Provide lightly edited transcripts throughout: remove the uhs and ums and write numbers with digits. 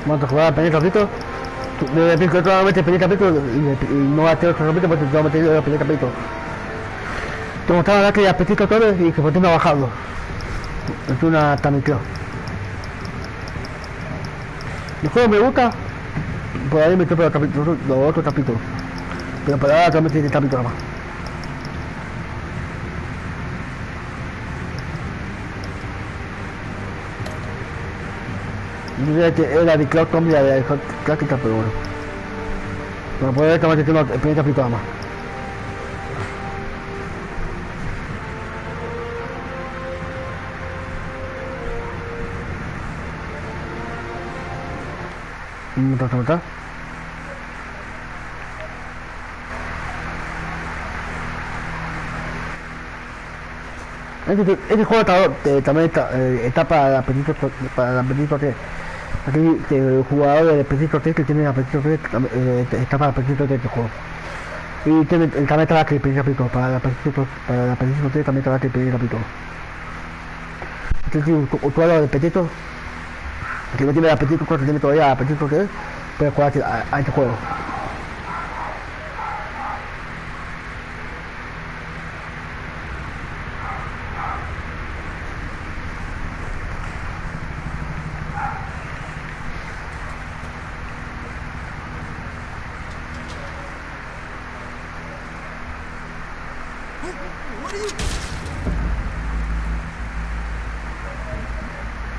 Vamos a jugar a pedir capítulo. Le pico nuevamente pedir capítulo y no va a tener otro capítulo porque te vamos a tener pedir capítulo. Te mostraba que ya petito todo y que por qué no bajarlo. Es una tamicro. El juego me gusta. Por ahí me toca los otros capítulos. Pero por ahora solamente tiene capítulo más. Yo diría que era de Cloud Tomb y la de Clásica, pero bueno. Pero por ahora solamente tengo el primer capítulo más. ¿Está? Este juego también está para la Apetito 3. Aquí el jugador del Apetito 3 que tiene el Apetito 3 está para el Apetito 3 este juego. Y también está el primer capítulo. Para el Apetito 3 también está el primer capítulo. Este es un jugador del Apetito que no tiene el Apetito 4, tiene todavía el Apetito 3, puede jugar a este juego.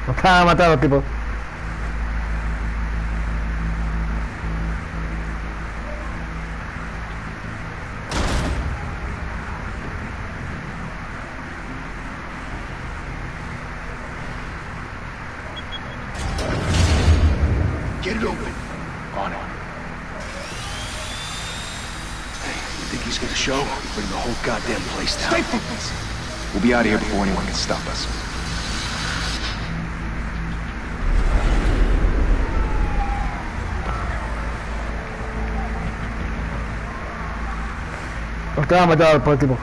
Nos van a matar a los tipos. Get it open. On it. Hey, you think he's gonna show? Bring the whole goddamn place down. Stay focused. We'll be out of here before anyone can stop us. Nos te van a matar por el tipo.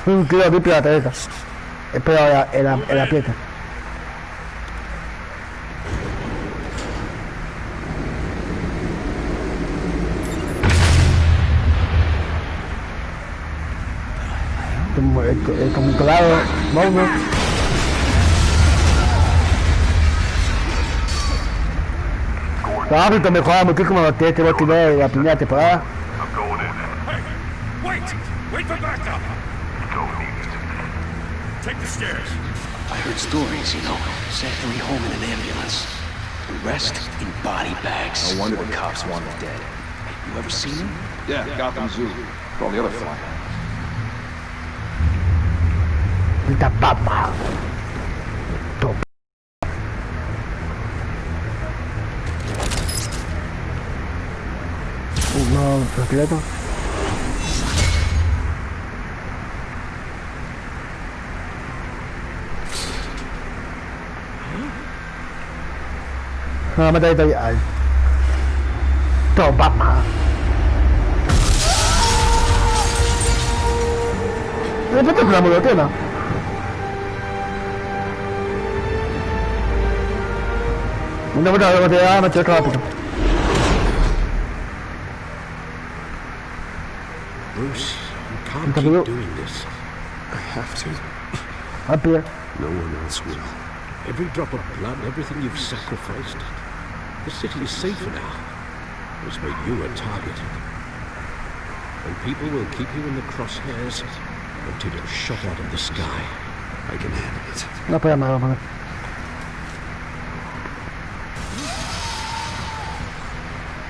Un tiro limpio de la cabeza. Espera en la pieza. El comunicado, vamos. Rápido, mejor muchísimo los que voy a tirar la primera temporada. Wait for backup! Take the stairs. I heard stories, you know. Sent Henry home in an ambulance. The rest in body bags. No wonder the cops want him dead. You ever seen him? Yeah, Gotham Zoo. All the other fly. Esta papa. Top. No, secreto. No, me trae ahí. Todo papa. De repente es la monotona. Una vuelta de botella, me choca rápido. Bruce, you can't keep doing this. I have to. Up here. No one else will. Every drop of blood, everything you've sacrificed. The city is safer now. It's made you a target. And people will keep you in the crosshairs until you're shot out of the sky. I can handle it. No puedo más, vamos.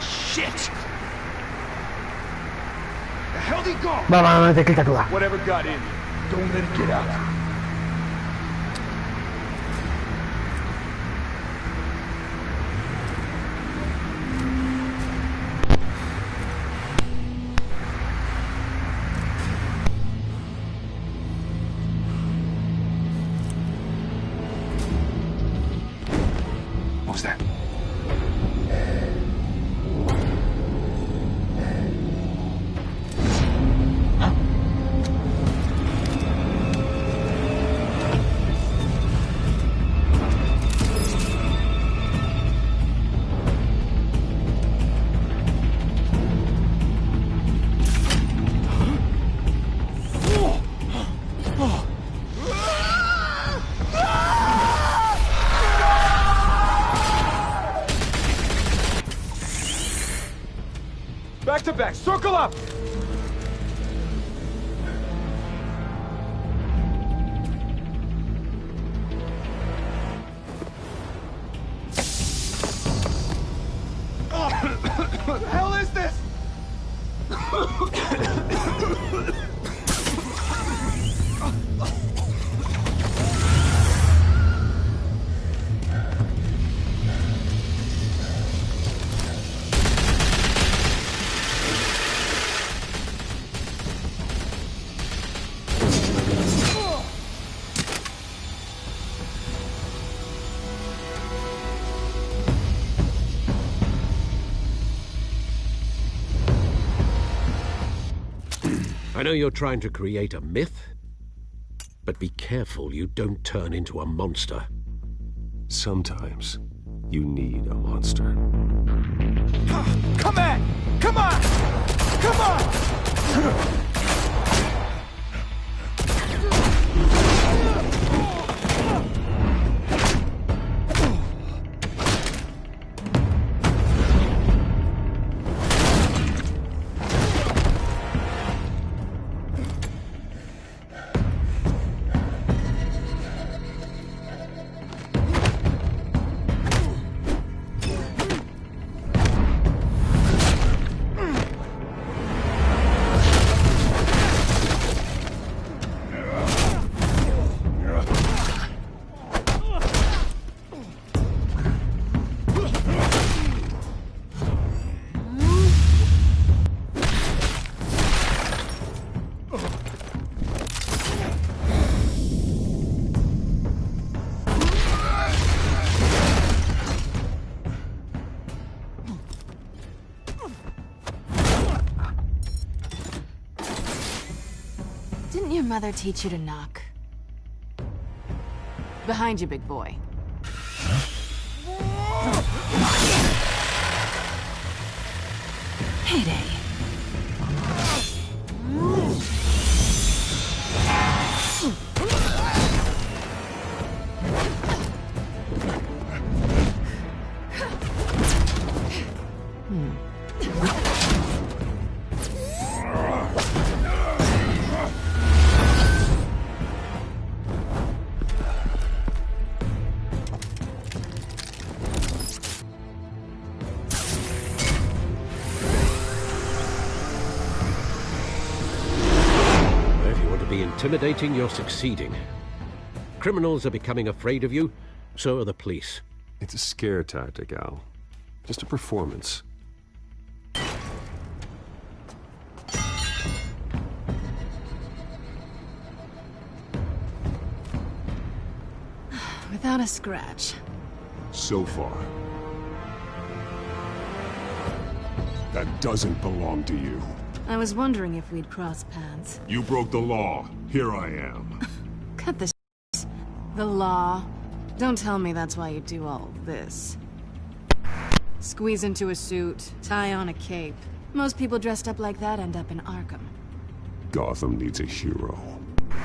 Shit! The hell did he go? Vamos, te quita toda. Whatever got in, don't let it get out. What was that? back. Circle up! What the hell is this? I know you're trying to create a myth, but be careful you don't turn into a monster. Sometimes you need a monster. Come on! Come on! Come on! Didn't your mother teach you to knock? Behind you, big boy. Heyday. Intimidating, you're succeeding. Criminals are becoming afraid of you, so are the police. It's a scare tactic, Al. Just a performance. Without a scratch. So far. That doesn't belong to you. I was wondering if we'd cross paths. You broke the law. Here I am. Cut the shit. The law. Don't tell me that's why you do all this. Squeeze into a suit, tie on a cape. Most people dressed up like that end up in Arkham. Gotham needs a hero.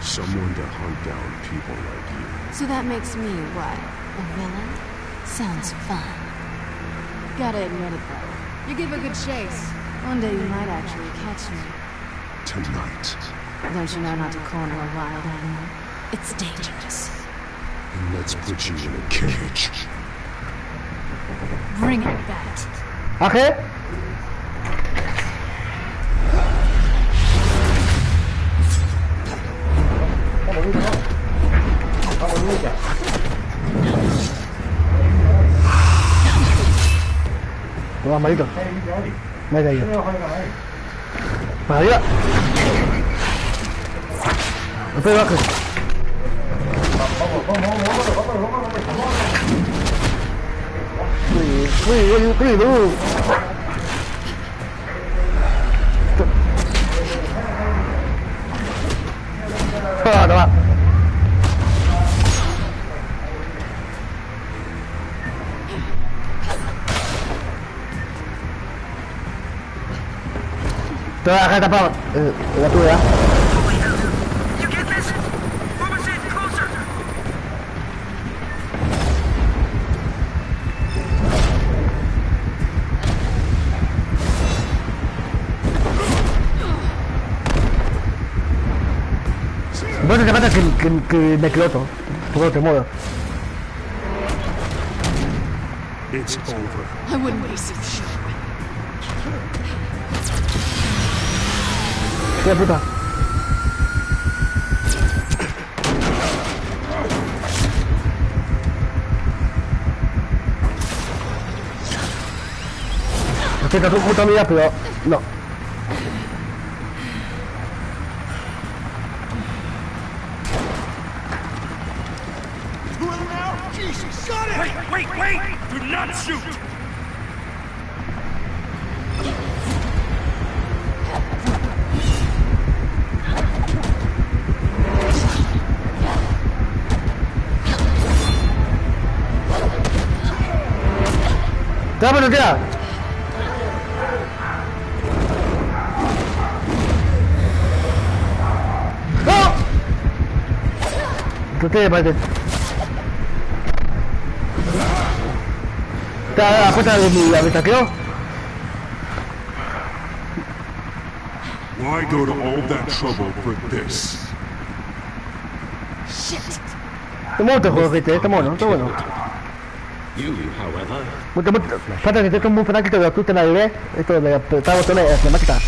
Someone to hunt down people like you. So that makes me, what? A villain? Sounds fun. Gotta admit it, though. You give a good chase. One day you might actually catch me. Tonight. Don't you know not to corner a wild animal? It's dangerous. And let's put you in a cage. Bring it back. Okay. Vamos, malito. Me he caído. Para arriba. No te bajes. Cuidado. Toma. Te voy a dejar tapado la tuya. You get this? Move us in closer. pasa es que me exploto. Todo te muero. It's over. I wouldn't waste it, sure. ¡Qué puta! Lo siento tu puta vida, pero no. Wait! Do not shoot! ¡Vámonos ya! ¡No! ¿Qué te parece? Está a la puerta de mi habitación. Why go to all that trouble for this? Está muerto el juego, gente. Está bueno, está bueno. You, however, Mucho. Falta que esto es muy fanático de la tuta en la bebé. Esto de apretar botones de cinemática.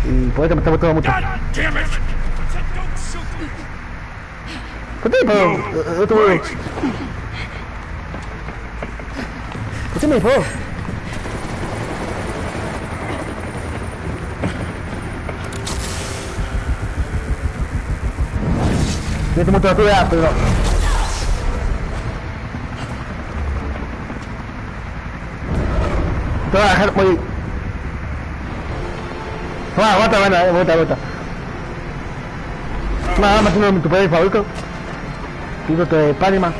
Y por eso me está gustando mucho. God damn it! ¿Por qué? Pero... Otro juego. ¿Por qué me disparó? Yo te muestro la tuya, pero... Te voy a dejar morir. Aguanta. Nada más uno de tu poder favorito. Piloto de Panama.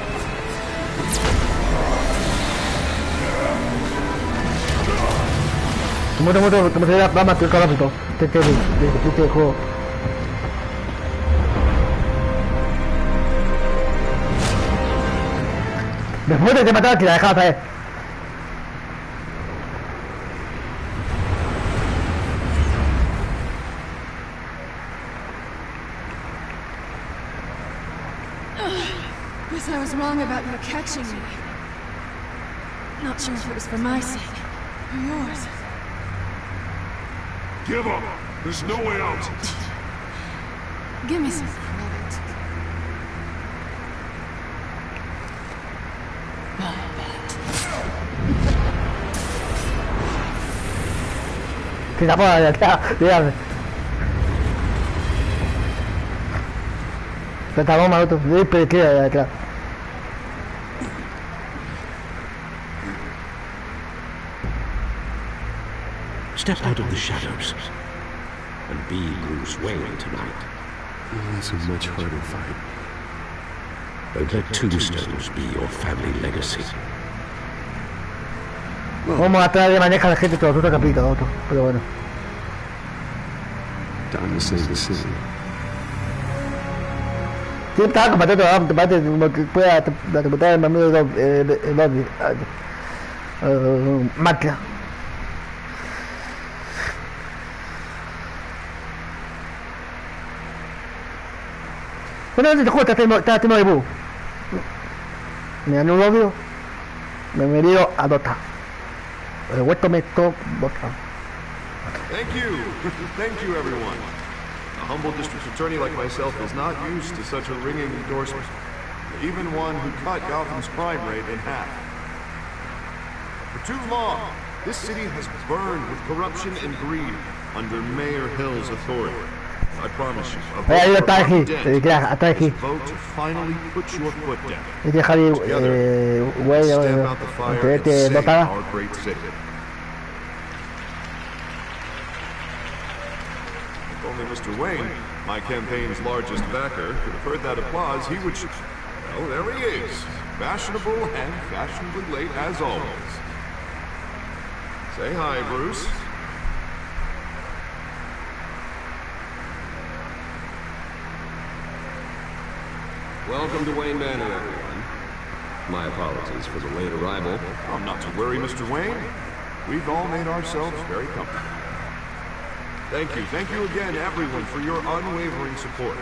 Como se va a matar el rápido. Este juego. Después de que mataba que la dejaba caer. Guess I was wrong about your catching me. Not sure if it was for my sake or yours. Give up! There's no way out! Give me some credit. Que la puedo adelantar, dígame. Se está bomba, otro. Pero queda de atrás. step out of the shadows and be Bruce Wayne tonight. It's a much harder fight. Don't let tombstones be your family legacy. Vamos a tratar de manejar a la gente todo otro capítulo, otro. Pero bueno. Time to save the city. Sí, estaba compartiendo como que pueda la computadora de mi amigo máquina. Bueno, este juego está haciendo debut. Me ganó un obvio. Me dio a Dota. El huesto me tocó Dota. Thank you. Thank you, everyone. A humble district attorney like myself is not used to such a ringing endorsement. Even one who cut Gotham's crime rate in half. For too long, this city has burned with corruption and greed under Mayor Hill's authority. I promise you, a vote for this vote to finally put your foot down. Together, stamp out the fire and save our great city. If only Mr. Wayne, my campaign's largest backer, could have heard that applause, he would... Well, there he is. Fashionable and fashionably late as always. Say hi, Bruce. Welcome to Wayne Manor, everyone. My apologies for the late arrival. Oh, not to worry, Mr. Wayne. We've all made ourselves very comfortable. Thank you again, everyone, for your unwavering support.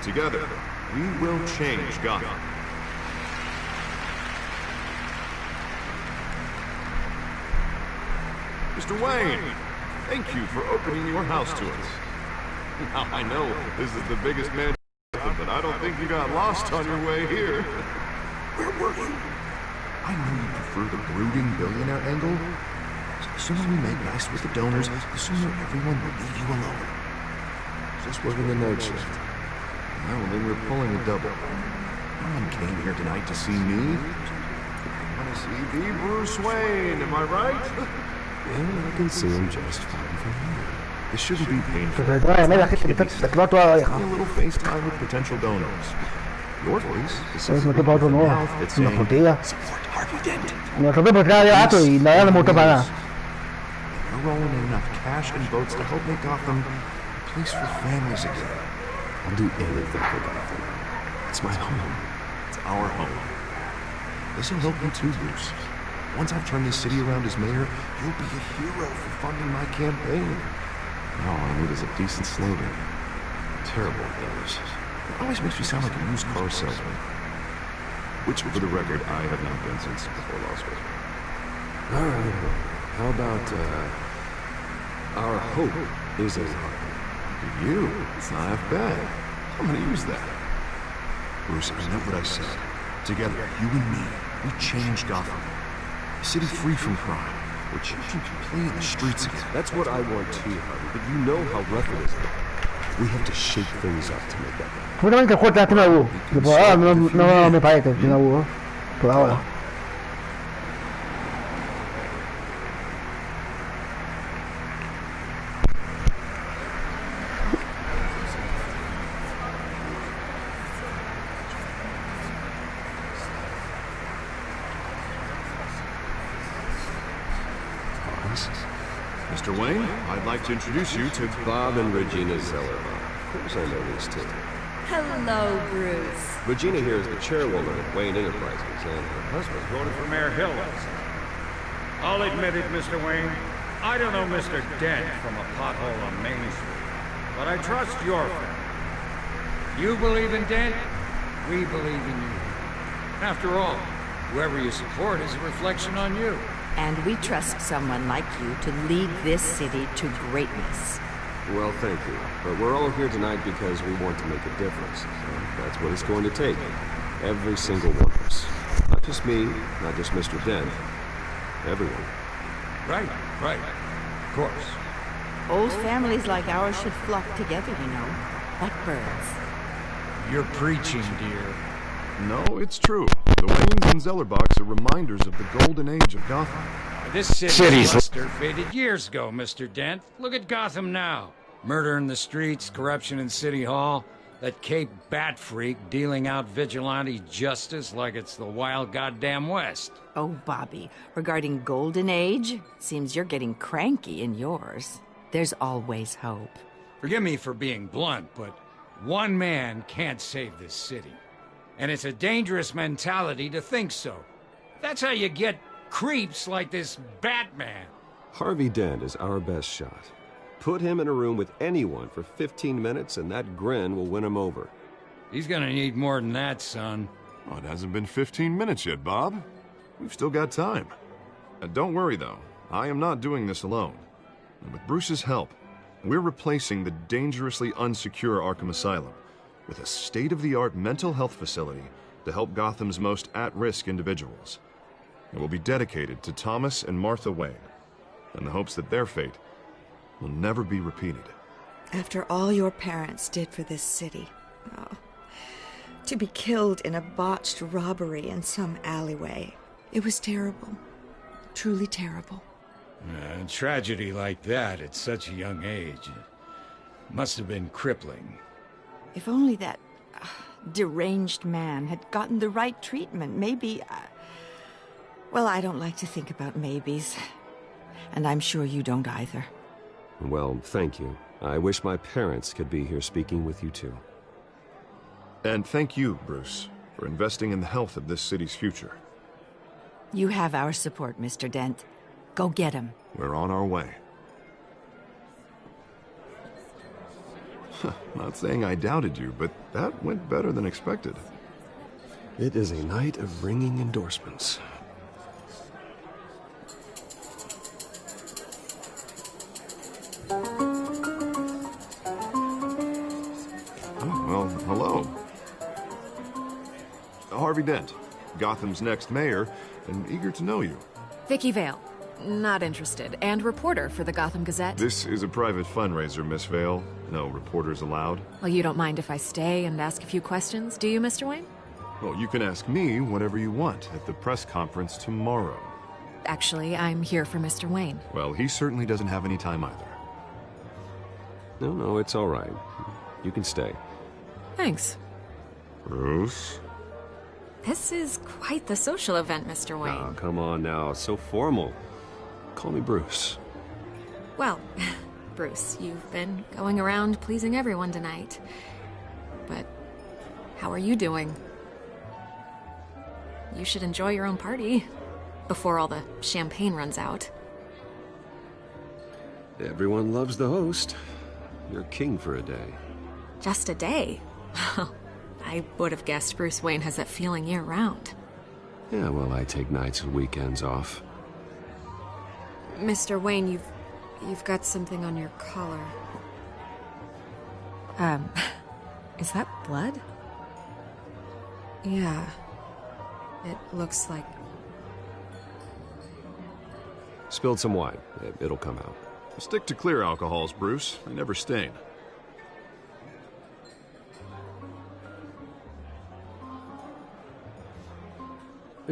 Together, we will change Gotham. Mr. Wayne, thank you for opening your house to us. Now, I know this is the biggest man, but I don't think you got lost on your way here. Where were you? I know you prefer the brooding billionaire angle. So the sooner we make nice with the donors, the sooner everyone will leave you alone. Just working the night shift. Well, then we're pulling a double. No one came here tonight to see me. I want to see the Bruce Wayne, am I right? Yeah, I can see him just fine from here. This shouldn't be painful. Pues la gente que te quedó toda la A oreja. little FaceTime with potential donors. Your face is Pues no te puedo no, mouth that's una saying, putilla. support Harvey Dent. Nos topé por cada gato y nada no me gustó para nada. We're rolling in enough cash and votes to help make Gotham a place for families again. I'll do anything for Gotham. It's my home. It's our home. This'll help you too, Bruce. Once I've turned this city around as mayor, you'll be a hero for funding my campaign. All I need is a decent slogan. Terrible at those. It always makes me sound like a used car salesman. Which, for the record, I have not been since before law school. All right. How about, our hope is a heart. For you, it's not half bad. I'm gonna use that. Bruce, I meant what I said. Together, you and me, we change Gotham. A city free from crime. Where children can play in the streets again. That's what I want too, Harvey, but you know how rough it is. We have to shake things up to make that happen. Seguramente el juego te tiene algo. Que por ahora no me parece que tiene algo. Por ahora. Mr. Wayne, I'd like to introduce you to Bob and Regina Zellerbach. Of course I know these two. Hello, Bruce. Regina here is the chairwoman of Wayne Enterprises, and her husband. Voted for Mayor Hill last night. I'll admit it, Mr. Wayne. I don't know Mr. Dent from a pothole on Main Street, but I trust your family. You believe in Dent, we believe in you. After all, whoever you support is a reflection on you. And we trust someone like you to lead this city to greatness. Well, thank you. But we're all here tonight because we want to make a difference. So that's what it's going to take. Every single one of us. Not just me, not just Mr. Dent. Everyone. Right. Of course. Old families like ours should flock together, you know, like birds. You're preaching, dear. No, it's true. The Waynes and Zellerbachs are reminders of the golden age of Gotham. This city's luster faded years ago, Mr. Dent. Look at Gotham now. Murder in the streets, corruption in City Hall, that Cape Bat freak dealing out vigilante justice like it's the wild goddamn West. Oh, Bobby, regarding Golden Age, seems you're getting cranky in yours. There's always hope. Forgive me for being blunt, but one man can't save this city. And it's a dangerous mentality to think so. That's how you get creeps like this Batman. Harvey Dent is our best shot. Put him in a room with anyone for 15 minutes and that grin will win him over. He's gonna need more than that, son. Oh, it hasn't been 15 minutes yet, Bob. We've still got time. Don't worry, though. I am not doing this alone. And with Bruce's help, we're replacing the dangerously unsecure Arkham Asylum with a state-of-the-art mental health facility to help Gotham's most at-risk individuals. It will be dedicated to Thomas and Martha Wayne, in the hopes that their fate will never be repeated. After all your parents did for this city, to be killed in a botched robbery in some alleyway, it was terrible. Truly terrible. A tragedy like that at such a young age must have been crippling. If only that deranged man had gotten the right treatment, maybe... well, I don't like to think about maybes. And I'm sure you don't either. Well, thank you. I wish my parents could be here speaking with you too. And thank you, Bruce, for investing in the health of this city's future. You have our support, Mr. Dent. Go get him. We're on our way. Not saying I doubted you, but that went better than expected. It is a night of ringing endorsements. Oh, well, hello. Harvey Dent, Gotham's next mayor, and eager to know you. Vicky Vale. Not interested. And reporter for the Gotham Gazette. This is a private fundraiser, Miss Vale. No reporters allowed. Well, you don't mind if I stay and ask a few questions, do you, Mr. Wayne? Well, you can ask me whatever you want at the press conference tomorrow. Actually, I'm here for Mr. Wayne. Well, he certainly doesn't have any time either. No, it's all right. You can stay. Thanks. Bruce? This is quite the social event, Mr. Wayne. Oh, come on now. So formal. Call me Bruce. Well, Bruce, you've been going around pleasing everyone tonight. But how are you doing? You should enjoy your own party before all the champagne runs out. Everyone loves the host. You're king for a day. Just a day? I would have guessed Bruce Wayne has that feeling year-round. Yeah, well, I take nights and weekends off. Mr. Wayne, you've got something on your collar. Is that blood? Yeah. It looks like... Spilled some wine. It'll come out. Stick to clear alcohols, Bruce. They never stain.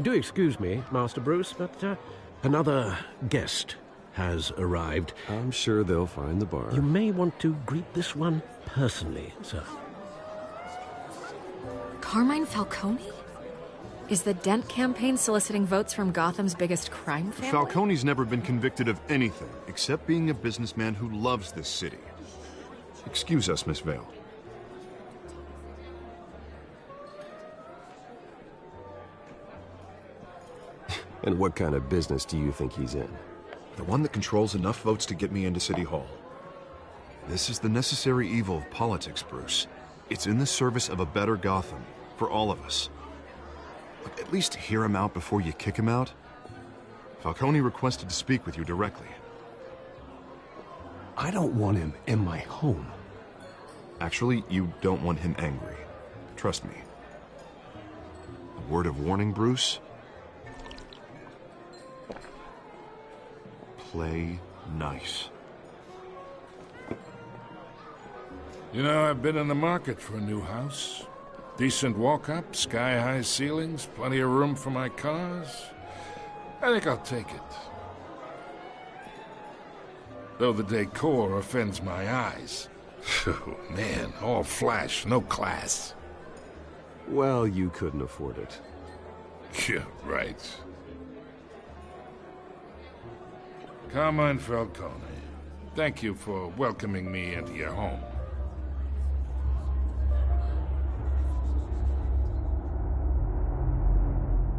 Do excuse me, Master Bruce, but another guest has arrived. I'm sure they'll find the bar. You may want to greet this one personally, sir. Carmine Falcone? Is the Dent campaign soliciting votes from Gotham's biggest crime family? Falcone's never been convicted of anything, except being a businessman who loves this city. Excuse us, Miss Vale. And what kind of business do you think he's in? The one that controls enough votes to get me into City Hall. This is the necessary evil of politics, Bruce. It's in the service of a better Gotham, for all of us. Look, at least hear him out before you kick him out. Falcone requested to speak with you directly. I don't want him in my home. Actually, you don't want him angry. Trust me. A word of warning, Bruce. Play nice. You know, I've been in the market for a new house. Decent walk-up, sky-high ceilings, plenty of room for my cars. I think I'll take it. Though the decor offends my eyes. Oh, man, all flash, no class. Well, you couldn't afford it. Yeah, right. Carmine Falcone, thank you for welcoming me into your home.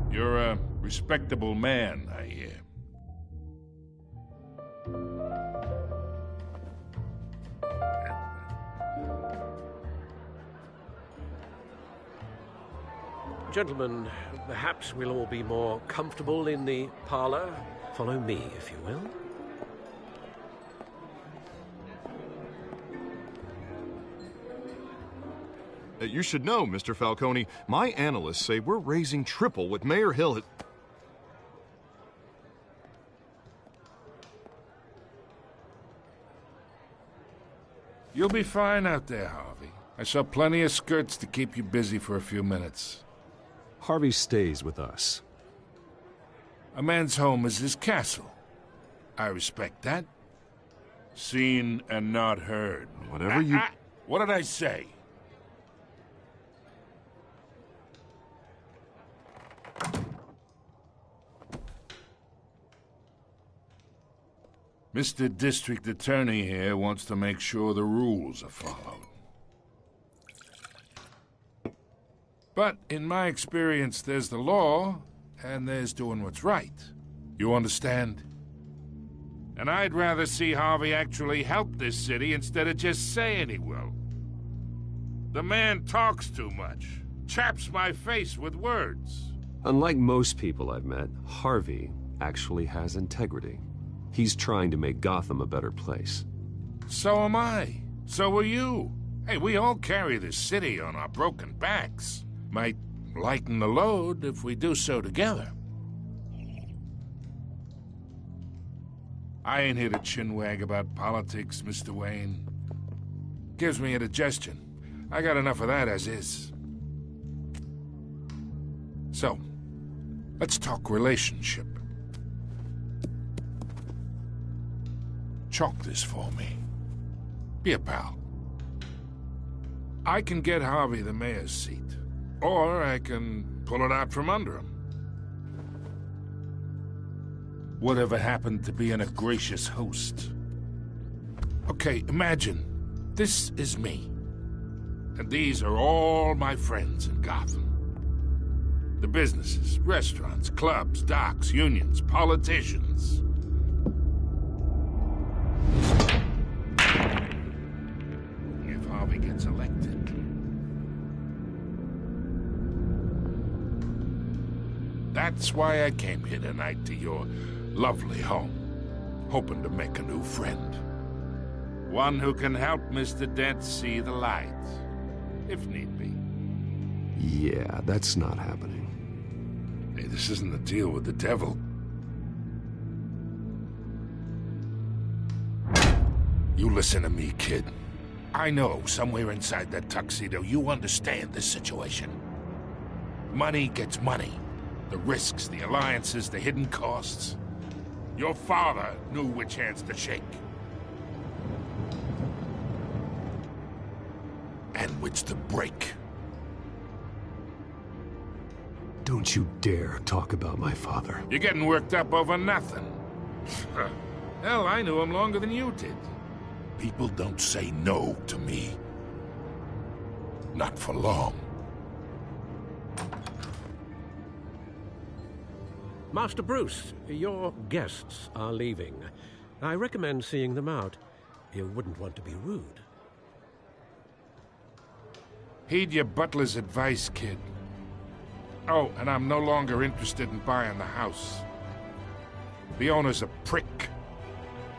You're a respectable man, I hear. Gentlemen, perhaps we'll all be more comfortable in the parlor. Follow me, if you will. You should know, Mr. Falcone, my analysts say we're raising triple what Mayor Hill had... You'll be fine out there, Harvey. I saw plenty of skirts to keep you busy for a few minutes. Harvey stays with us. A man's home is his castle. I respect that. Seen and not heard. Whatever you... What did I say? Mr. District Attorney here wants to make sure the rules are followed. But in my experience, there's the law, and there's doing what's right. You understand? And I'd rather see Harvey actually help this city instead of just saying he will. The man talks too much. Chaps my face with words. Unlike most people I've met, Harvey actually has integrity. He's trying to make Gotham a better place. So am I. So are you. Hey, we all carry this city on our broken backs. Might lighten the load if we do so together. I ain't here to chinwag about politics, Mr. Wayne. Gives me indigestion. I got enough of that as is. So, let's talk relationship. Chalk this for me. Be a pal. I can get Harvey the mayor's seat, or I can pull it out from under him. Whatever happened to being a gracious host? Okay, imagine, this is me. And these are all my friends in Gotham. The businesses, restaurants, clubs, docks, unions, politicians. If Harvey gets elected. That's why I came here tonight to your lovely home, hoping to make a new friend. One who can help Mr. Dent see the light, if need be. Yeah, that's not happening. Hey, this isn't a deal with the devil. You listen to me, kid. I know somewhere inside that tuxedo you understand this situation. Money gets money. The risks, the alliances, the hidden costs. Your father knew which hands to shake. And which to break. Don't you dare talk about my father. You're getting worked up over nothing. Hell, I knew him longer than you did. People don't say no to me. Not for long. Master Bruce, your guests are leaving. I recommend seeing them out. You wouldn't want to be rude. Heed your butler's advice, kid. Oh, and I'm no longer interested in buying the house. The owner's a prick.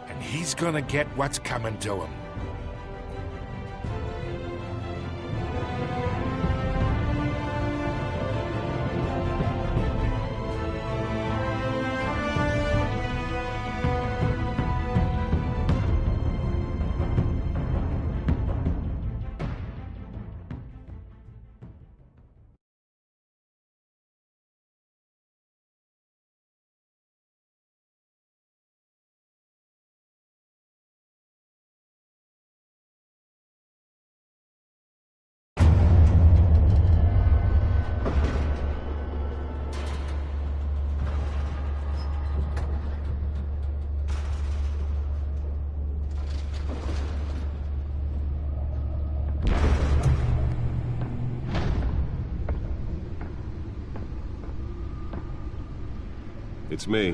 And he's gonna get what's coming to him. It's me.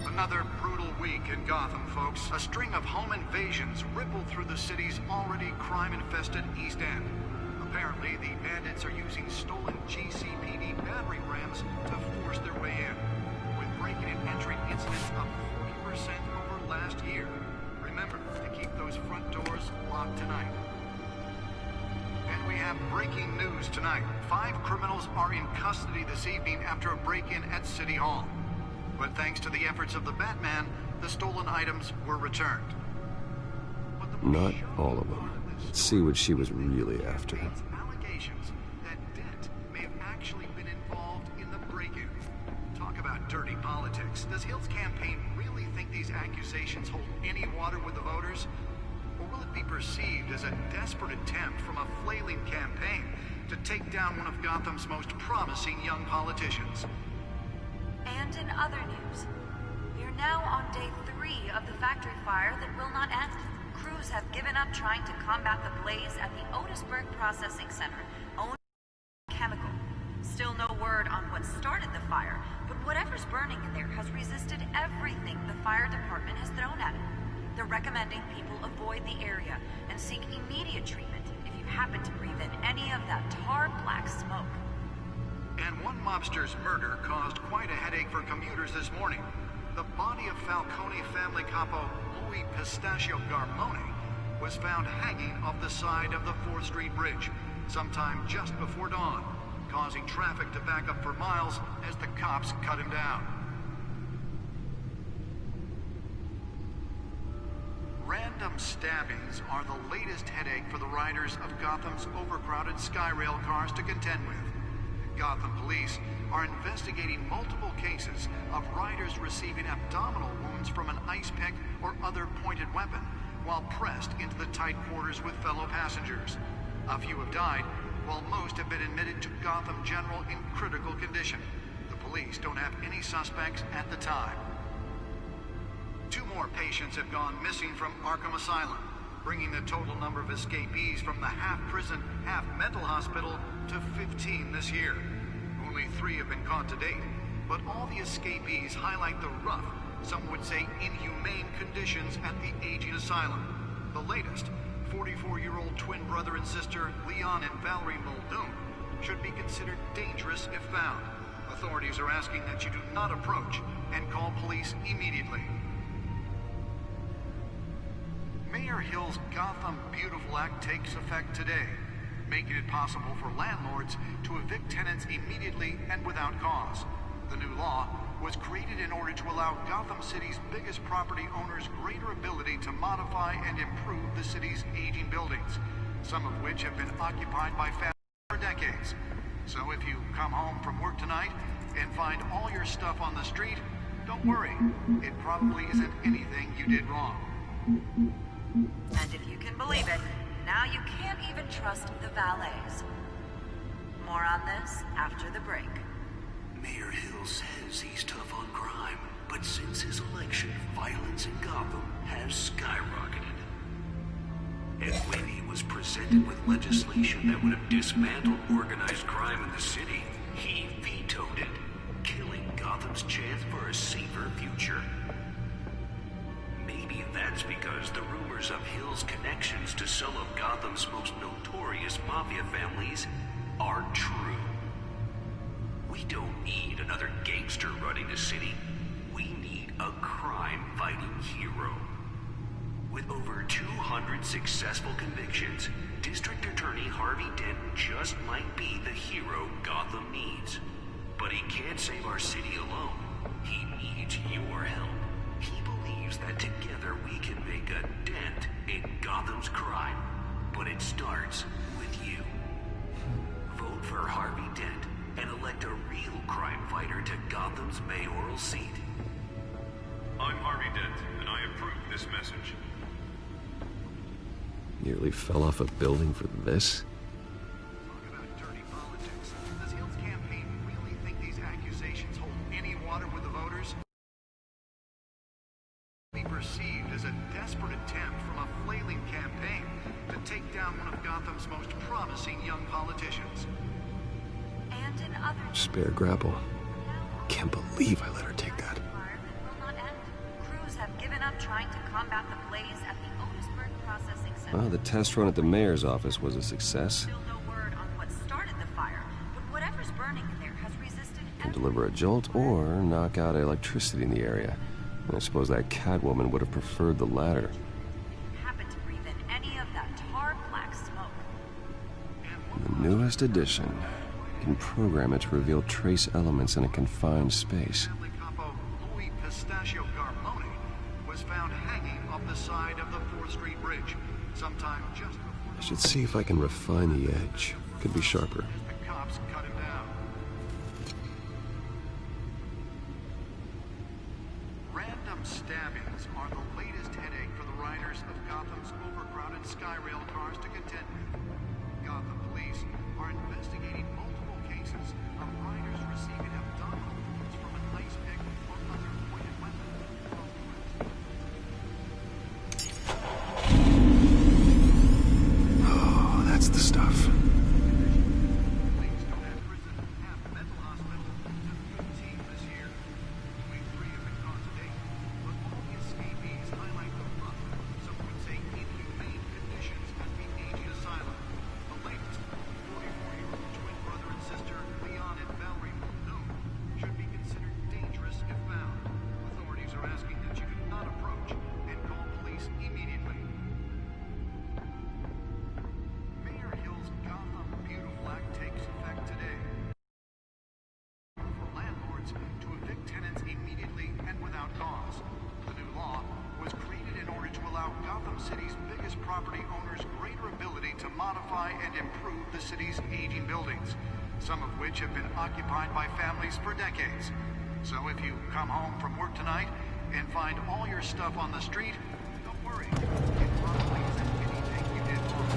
Another brutal week in Gotham, folks. A string of home invasions rippled through the city's already crime-infested East End. Apparently, the bandits are using stolen GCPD battering rams to force their way in, with break-in and entry incidents up 40% over last year. Remember to keep those front doors locked tonight. And we have breaking news tonight. 5 criminals are in custody this evening after a break-in at City Hall. But thanks to the efforts of the Batman, the stolen items were returned. Not all of them. Let's see what she was really after. Allegations that Dent may have actually been involved in the break-in. Talk about dirty politics. Does Hill's campaign really think these accusations hold any water with the voters? Or will it be perceived as a desperate attempt from a flailing campaign to take down one of Gotham's most promising young politicians? And in other news, we are now on day 3 of the factory fire that will not end. Crews have given up trying to combat the blaze at the Otisburg Processing Center, owned by Chemical. Still no word on what started the fire, but whatever's burning in there has resisted everything the fire department has thrown at it. They're recommending people avoid the area and seek immediate treatment if you happen to breathe in any of that tar black smoke. And one mobster's murder caused quite a headache for commuters this morning. The body of Falcone family capo Louis Pistachio Garmone was found hanging off the side of the 4th Street Bridge sometime just before dawn, causing traffic to back up for miles as the cops cut him down. Random stabbings are the latest headache for the riders of Gotham's overcrowded Skyrail cars to contend with. Gotham police are investigating multiple cases of riders receiving abdominal wounds from an ice pick or other pointed weapon while pressed into the tight quarters with fellow passengers. A few have died, while most have been admitted to Gotham General in critical condition. The police don't have any suspects at the time. 2 more patients have gone missing from Arkham Asylum, bringing the total number of escapees from the half-prison, half-mental hospital to 15 this year. Only 3 have been caught to date, but all the escapees highlight the rough, some would say inhumane conditions at the aging asylum. The latest, 44-year-old twin brother and sister Leon and Valerie Muldoon, should be considered dangerous if found. Authorities are asking that you do not approach and call police immediately. Mayor Hill's Gotham Beautiful Act takes effect today, making it possible for landlords to evict tenants immediately and without cause. The new law was created in order to allow Gotham City's biggest property owners greater ability to modify and improve the city's aging buildings, some of which have been occupied by families for decades. So if you come home from work tonight and find all your stuff on the street, don't worry. It probably isn't anything you did wrong. And if you can believe it, now you can't even trust the valets. More on this after the break. Mayor Hill says he's tough on crime, but since his election, violence in Gotham has skyrocketed. And when he was presented with legislation that would have dismantled organized crime in the city, he vetoed it, killing Gotham's chance for a safer future. Maybe that's because the rumors of Hill's connections to some of Gotham's most notorious mafia families are true. We don't need another gangster running the city. We need a crime-fighting hero. With over 200 successful convictions, District Attorney Harvey Dent just might be the hero Gotham needs. But he can't save our city alone. He needs your help. He believes that together we can make a dent in Gotham's crime. But it starts with you. Vote for Harvey Dent and elect a real crime fighter to Gotham's mayoral seat. I'm Harvey Dent, and I approve this message. Nearly fell off a building for this? Talk about dirty politics. Does Hill's campaign really think these accusations hold any water with the voters? Be perceived as a desperate attempt from a flailing campaign to take down one of Gotham's most promising young politicians. And in other Spare grapple. Can't believe I let her take that. will not end. Crews have given up trying to combat the blaze at the Otisburg Processing Center. Well, the test run at the mayor's office was a success. Still no word on what started the fire, but whatever's burning in there has resisted Can deliver a jolt or knock out electricity in the area. I suppose that Catwoman would have preferred the latter. happen to breathe in any of that tar black smoke. The newest addition. You can program it to reveal trace elements in a confined space. Family capo Louis Pistachio Garmone was found hanging off the side of the 4th Street Bridge sometime just before I should see if I can refine the edge. Could be sharper. the cops cut him down. Random stabbings are the latest headache for the riders of Gotham's overcrowded city's biggest property owners' greater ability to modify and improve the city's aging buildings, some of which have been occupied by families for decades. So if you come home from work tonight and find all your stuff on the street, don't worry. It probably isn't anything you did wrong.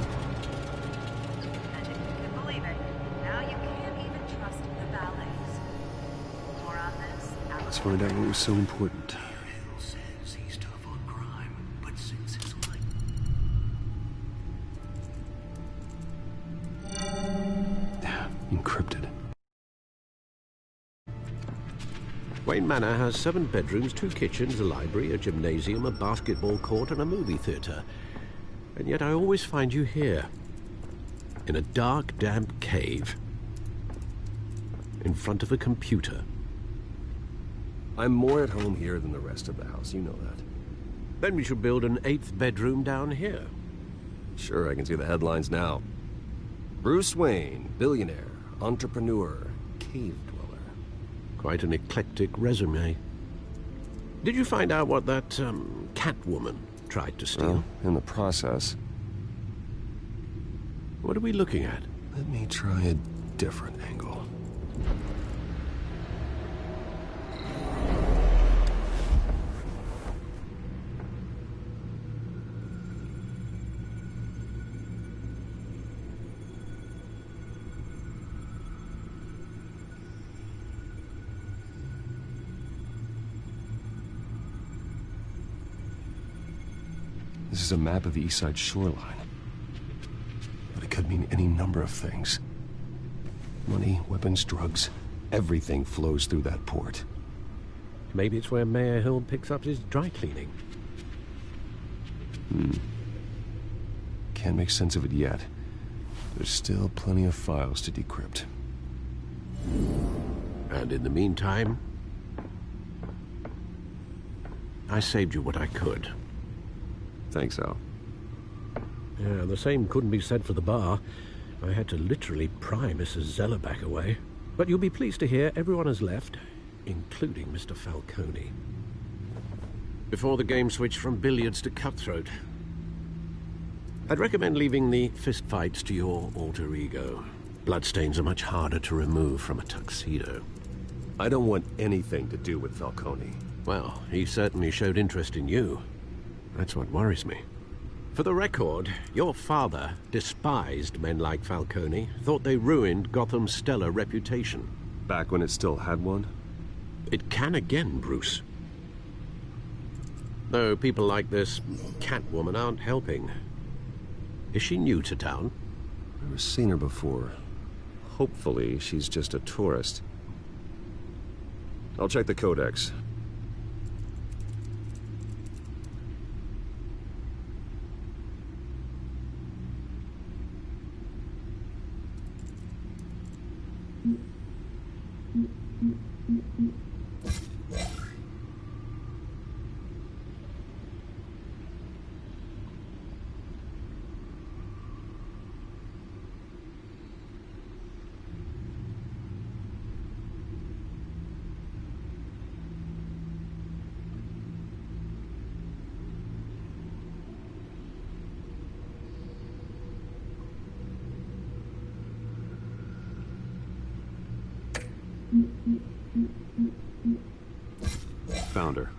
And if you can believe it, now you can't even trust the valets. More on this. Let's find out what was so important. Hill says he's tough on crime, but since his life... Encrypted. Wayne Manor has 7 bedrooms, 2 kitchens, a library, a gymnasium, a basketball court, and a movie theatre. And yet I always find you here, in a dark, damp cave, in front of a computer. I'm more at home here than the rest of the house, you know that. Then we should build an 8th bedroom down here. Sure, I can see the headlines now. Bruce Wayne, billionaire, entrepreneur, cave dweller. Quite an eclectic resume. Did you find out what that, Catwoman tried to steal? Well, in the process. What are we looking at? Let me try a different angle. This is a map of the east side shoreline. But it could mean any number of things. Money, weapons, drugs, everything flows through that port. Maybe it's where Mayor Hill picks up his dry cleaning. Can't make sense of it yet. There's still plenty of files to decrypt. And in the meantime, I saved you what I could. Think so? Yeah, the same couldn't be said for the bar. I had to literally pry Mrs. Zeller back away. But you'll be pleased to hear everyone has left, including Mr. Falcone. Before the game switched from billiards to cutthroat. I'd recommend leaving the fistfights to your alter ego. Bloodstains are much harder to remove from a tuxedo. I don't want anything to do with Falcone. Well, he certainly showed interest in you. That's what worries me. For the record, your father despised men like Falcone, thought they ruined Gotham's stellar reputation. Back when it still had one? It can again, Bruce. Though people like this Catwoman aren't helping. Is she new to town? Never seen her before. Hopefully, she's just a tourist. I'll check the codex. Found her.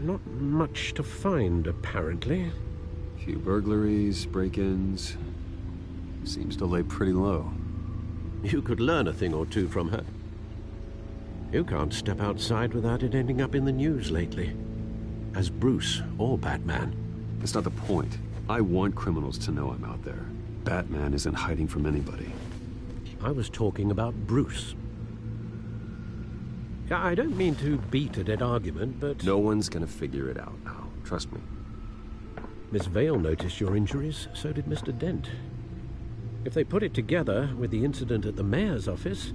Not much to find, apparently. Few burglaries, break-ins. Seems to lay pretty low. You could learn a thing or two from her. You can't step outside without it ending up in the news lately. As Bruce or Batman. That's not the point. I want criminals to know I'm out there. Batman isn't hiding from anybody. I was talking about Bruce. I don't mean to beat a dead argument, but... No one's gonna figure it out now. Trust me. Miss Vale noticed your injuries, so did Mr. Dent. If they put it together with the incident at the mayor's office,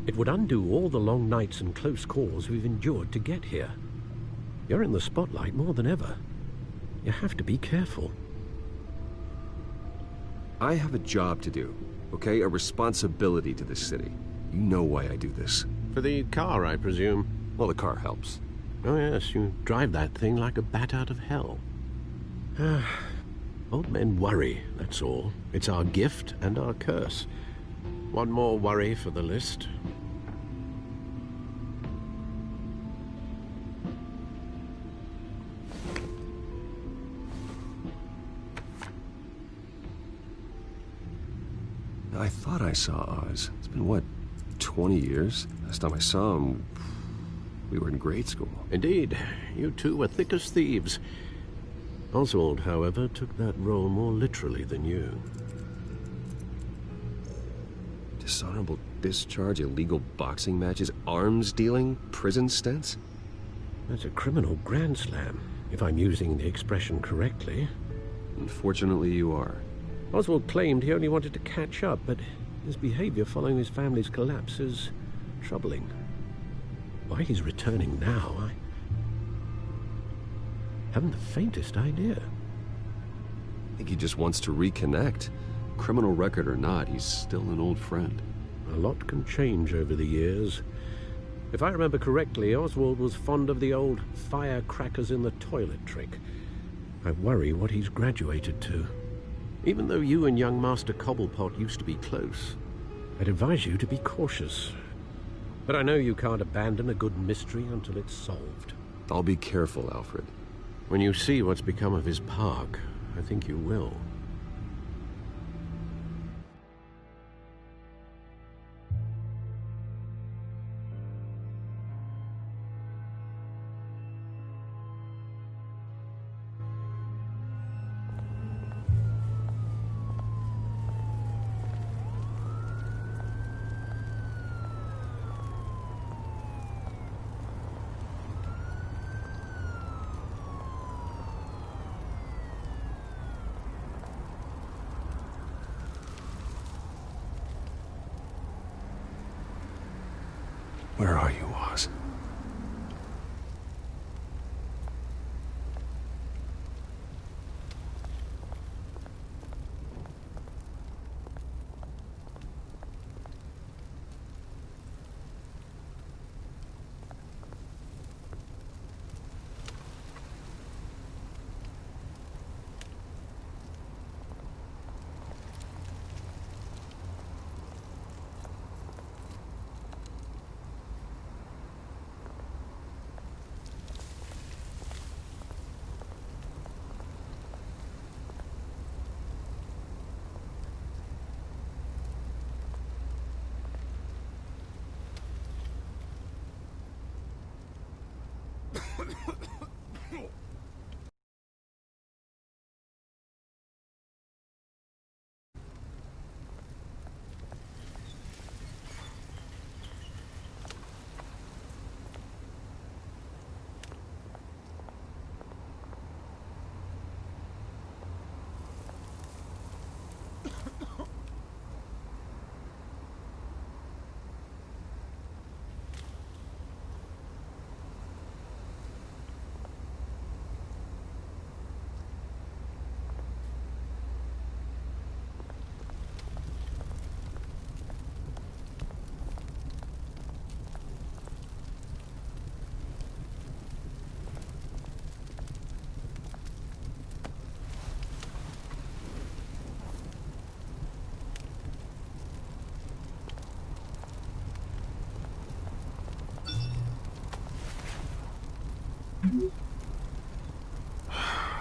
it would undo all the long nights and close calls we've endured to get here. You're in the spotlight more than ever. You have to be careful. I have a job to do, okay? A responsibility to this city. You know why I do this. For the car, I presume? Well, the car helps. Oh yes, you drive that thing like a bat out of hell. Old men worry, that's all. It's our gift and our curse. One more worry for the list. I thought I saw Oz. It's been, what, 20 years? Last time I saw him, we were in grade school. Indeed. You two were thick as thieves. Oswald, however, took that role more literally than you. Dishonorable discharge, illegal boxing matches, arms dealing, prison stints? That's a criminal grand slam, if I'm using the expression correctly. Unfortunately, you are. Oswald claimed he only wanted to catch up, but his behavior following his family's collapse is troubling. Why he's returning now, I haven't the faintest idea. I think he just wants to reconnect. Criminal record or not, he's still an old friend. A lot can change over the years. If I remember correctly, Oswald was fond of the old firecrackers in the toilet trick. I worry what he's graduated to. Even though you and young Master Cobblepot used to be close, I'd advise you to be cautious. But I know you can't abandon a good mystery until it's solved. I'll be careful, Alfred. When you see what's become of his park, I think you will. Where are you, Oz?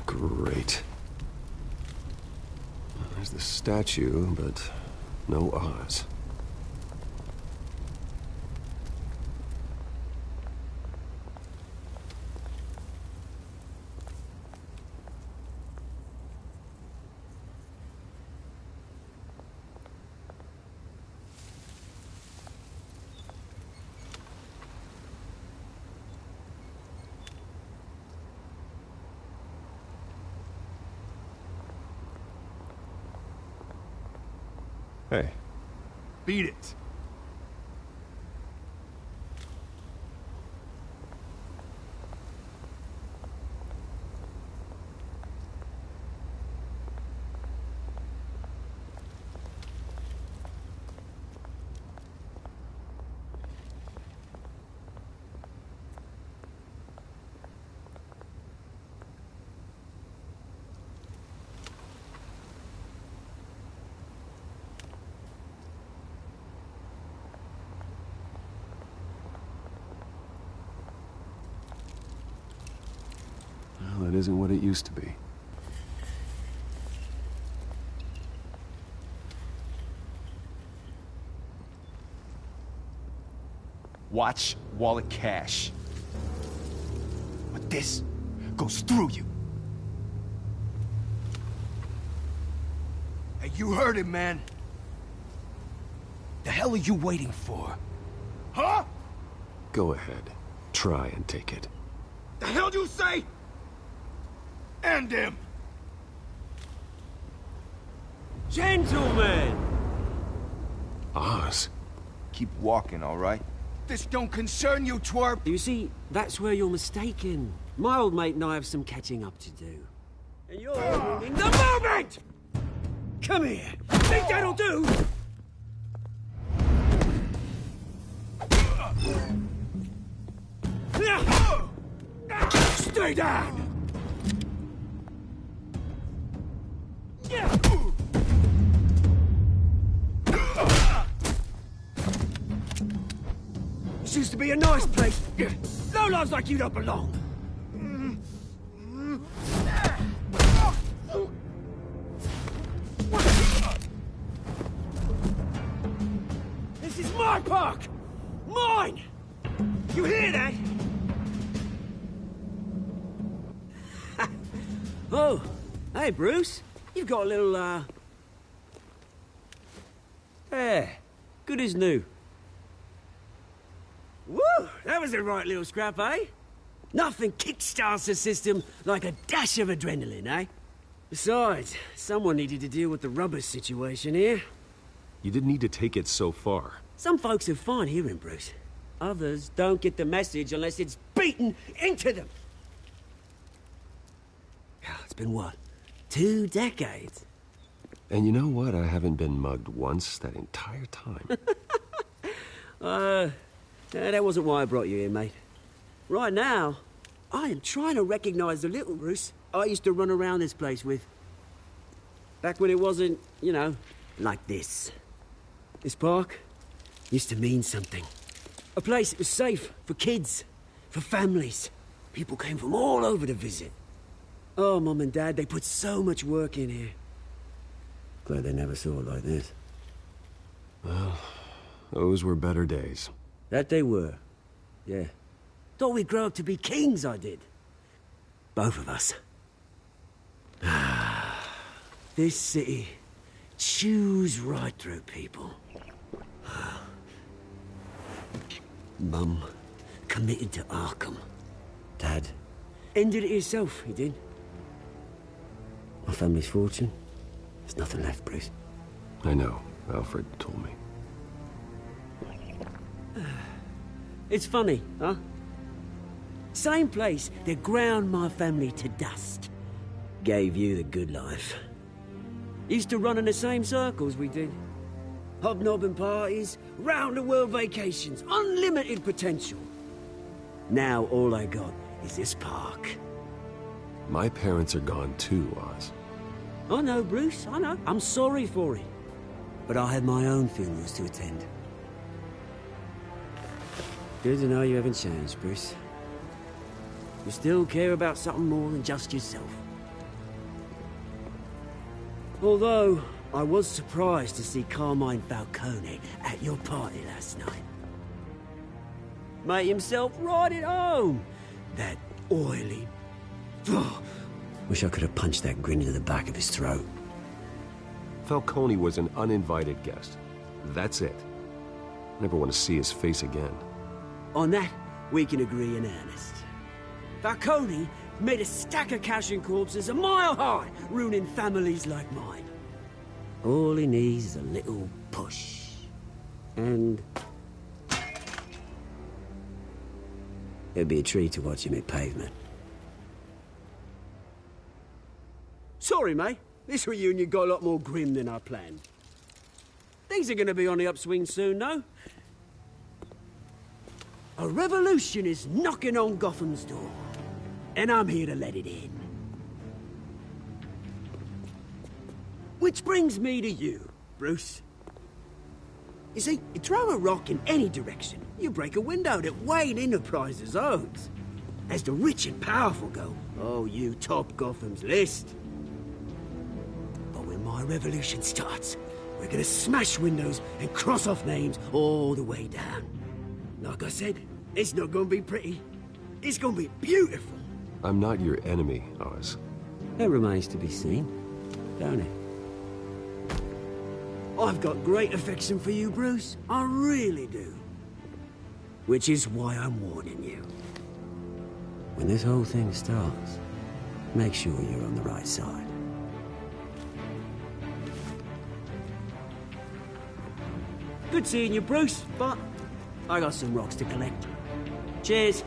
Great. There's the statue, but no Oz. Hey. Beat it. Well, that isn't what it used to be. Watch wallet cash. But this goes through you. Hey, you heard it, man. The hell are you waiting for? Huh? Go ahead. Try and take it. The hell do you say? End him! Gentlemen! Oz? Keep walking, all right? This don't concern you, twerp! You see, that's where you're mistaken. My old mate and I have some catching up to do. And you're ruining the moment! Come here! Think that'll do? Stay down! This used to be a nice place. No lives like you don't belong. This is my park! Mine! You hear that? Oh, hey, Bruce. You've got a little, Yeah, good as new. Woo! That was a right little scrap, eh? Nothing kickstarts the system like a dash of adrenaline, eh? Besides, someone needed to deal with the rubber situation here. You didn't need to take it so far. Some folks are fine hearing, Bruce. Others don't get the message unless it's beaten into them. It's been what? 2 decades? And you know what? I haven't been mugged once that entire time. That wasn't why I brought you here, mate. Right now, I am trying to recognize the little Bruce I used to run around this place with. Back when it wasn't, you know, like this. This park used to mean something. A place that was safe for kids, for families. People came from all over to visit. Oh, Mum and Dad, they put so much work in here. Glad they never saw it like this. Well, those were better days. That they were. Yeah. Thought we'd grow up to be kings, I did. Both of us. This city chews right through people. Mum committed to Arkham. Dad ended it himself, he did. My family's fortune, there's nothing left, Bruce. I know. Alfred told me. It's funny, huh? Same place that ground my family to dust. Gave you the good life. Used to run in the same circles we did. Hobnobbing parties, round-the-world vacations, unlimited potential. Now all I got is this park. My parents are gone too, Oz. I know, Bruce, I know. I'm sorry for it. But I had my own funerals to attend. Good to know you haven't changed, Bruce. You still care about something more than just yourself. Although, I was surprised to see Carmine Falcone at your party last night. Made himself right at home. That oily... Wish I could have punched that grin into the back of his throat. Falcone was an uninvited guest. That's it. Never want to see his face again. On that, we can agree in earnest. Falcone made a stack of cash and corpses a mile high, ruining families like mine. All he needs is a little push. And... it'd be a treat to watch him hit pavement. Sorry, mate. This reunion got a lot more grim than I planned. Things are gonna be on the upswing soon, though. A revolution is knocking on Gotham's door. And I'm here to let it in. Which brings me to you, Bruce. You see, you throw a rock in any direction, you break a window that Wayne Enterprises owns. As the rich and powerful go, oh, you top Gotham's list. But when my revolution starts, we're gonna smash windows and cross off names all the way down. Like I said, it's not gonna be pretty. It's gonna be beautiful. I'm not your enemy, Oz. That remains to be seen, don't it? I've got great affection for you, Bruce. I really do. Which is why I'm warning you. When this whole thing starts, make sure you're on the right side. Good seeing you, Bruce, but I got some rocks to collect. Cheers.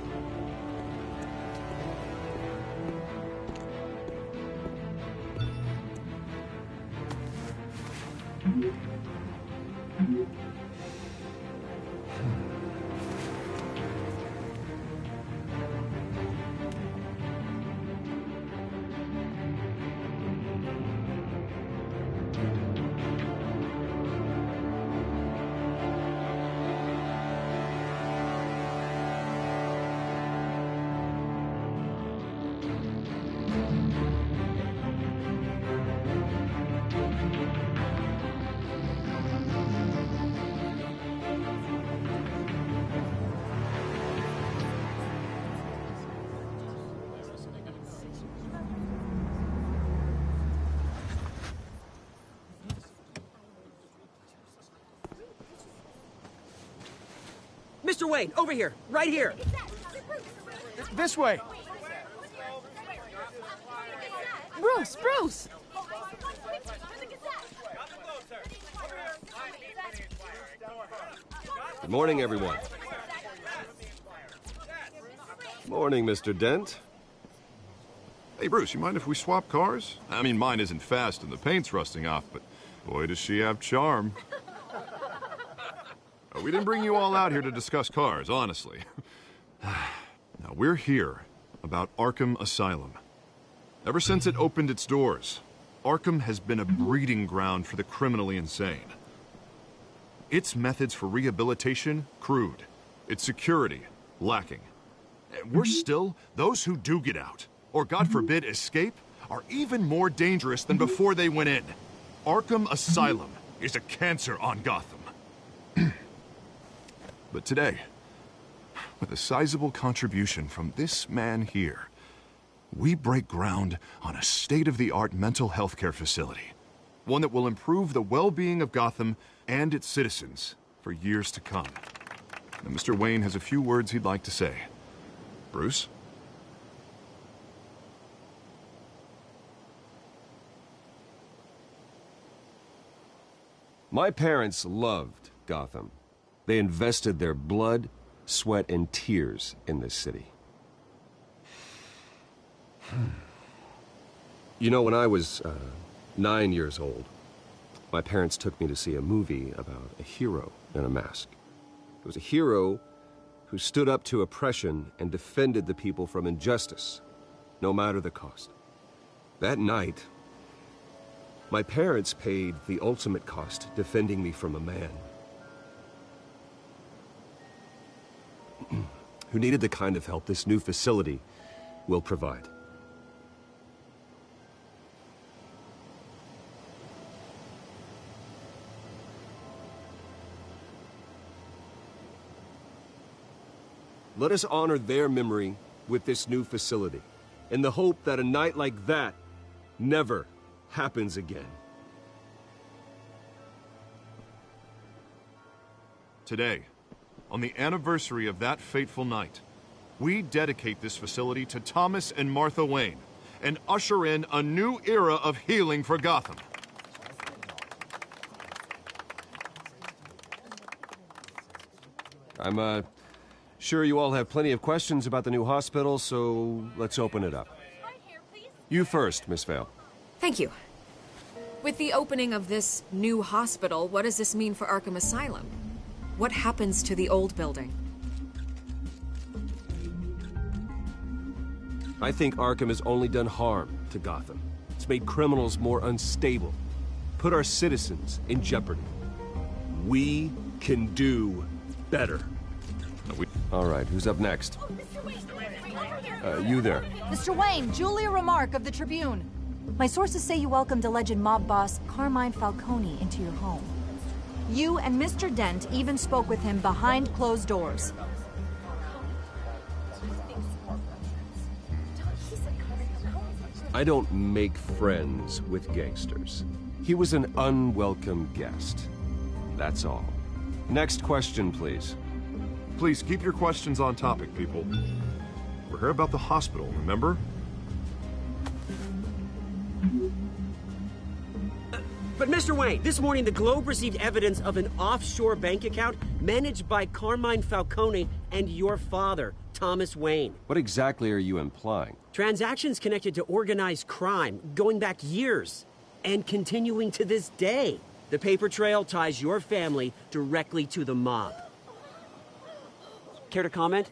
Mr. Wayne, over here, right here. This way. Bruce, Bruce! Good morning, everyone. Morning, Mr. Dent. Hey, Bruce, you mind if we swap cars? I mean, mine isn't fast and the paint's rusting off, but boy, does she have charm. We didn't bring you all out here to discuss cars, honestly. Now, we're here about Arkham Asylum. Ever since it opened its doors, Arkham has been a breeding ground for the criminally insane. Its methods for rehabilitation, crude. Its security, lacking. Worse still, those who do get out, or God forbid escape, are even more dangerous than before they went in. Arkham Asylum is a cancer on Gotham. But today, With a sizable contribution from this man here, we break ground on a state-of-the-art mental health care facility. One that will improve the well-being of Gotham and its citizens for years to come. Now, Mr. Wayne has a few words he'd like to say. Bruce? My parents loved Gotham. They invested their blood, sweat, and tears in this city. You know, when I was 9 years old, my parents took me to see a movie about a hero in a mask. It was a hero who stood up to oppression and defended the people from injustice, no matter the cost. That night, my parents paid the ultimate cost defending me from a man who needed the kind of help this new facility will provide. Let us honor their memory with this new facility, in the hope that a night like that never happens again. Today, on the anniversary of that fateful night, we dedicate this facility to Thomas and Martha Wayne and usher in a new era of healing for Gotham. I'm sure you all have plenty of questions about the new hospital, so let's open it up. You first, Miss Vale. Thank you. With the opening of this new hospital, what does this mean for Arkham Asylum? What happens to the old building? I think Arkham has only done harm to Gotham. It's made criminals more unstable, put our citizens in jeopardy. We can do better. All right, who's up next? You there. Mr. Wayne, Julia Remark of the Tribune. My sources say you welcomed alleged mob boss Carmine Falcone into your home. You and Mr. Dent even spoke with him behind closed doors. I don't make friends with gangsters. He was an unwelcome guest. That's all. Next question, please. Please keep your questions on topic, people. We're here about the hospital, remember? But Mr. Wayne, this morning the Globe received evidence of an offshore bank account managed by Carmine Falcone and your father, Thomas Wayne. What exactly are you implying? Transactions connected to organized crime going back years and continuing to this day. The paper trail ties your family directly to the mob. Care to comment?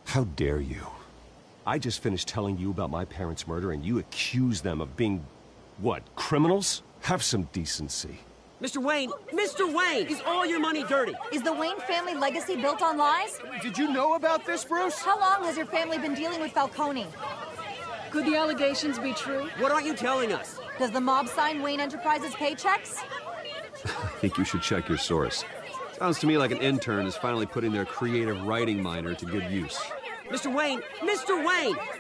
How dare you? I just finished telling you about my parents' murder and you accuse them of being, what, criminals? Have some decency. Mr. Wayne, is all your money dirty? Is the Wayne family legacy built on lies? Did you know about this, Bruce? How long has your family been dealing with Falcone? Could the allegations be true? What aren't you telling us? Does the mob sign Wayne Enterprises paychecks? I think you should check your source. Sounds to me like an intern is finally putting their creative writing minor to good use. Mr. Wayne!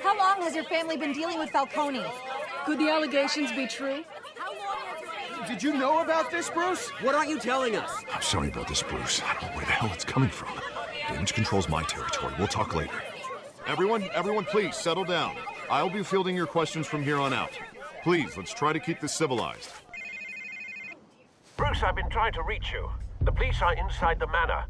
How long has your family been dealing with Falcone? Could the allegations be true? Did you know about this, Bruce? What aren't you telling us? I'm sorry about this, Bruce. I don't know where the hell it's coming from. Damage control's my territory. We'll talk later. Everyone, please, settle down. I'll be fielding your questions from here on out. Please, let's try to keep this civilized. Bruce, I've been trying to reach you. The police are inside the manor.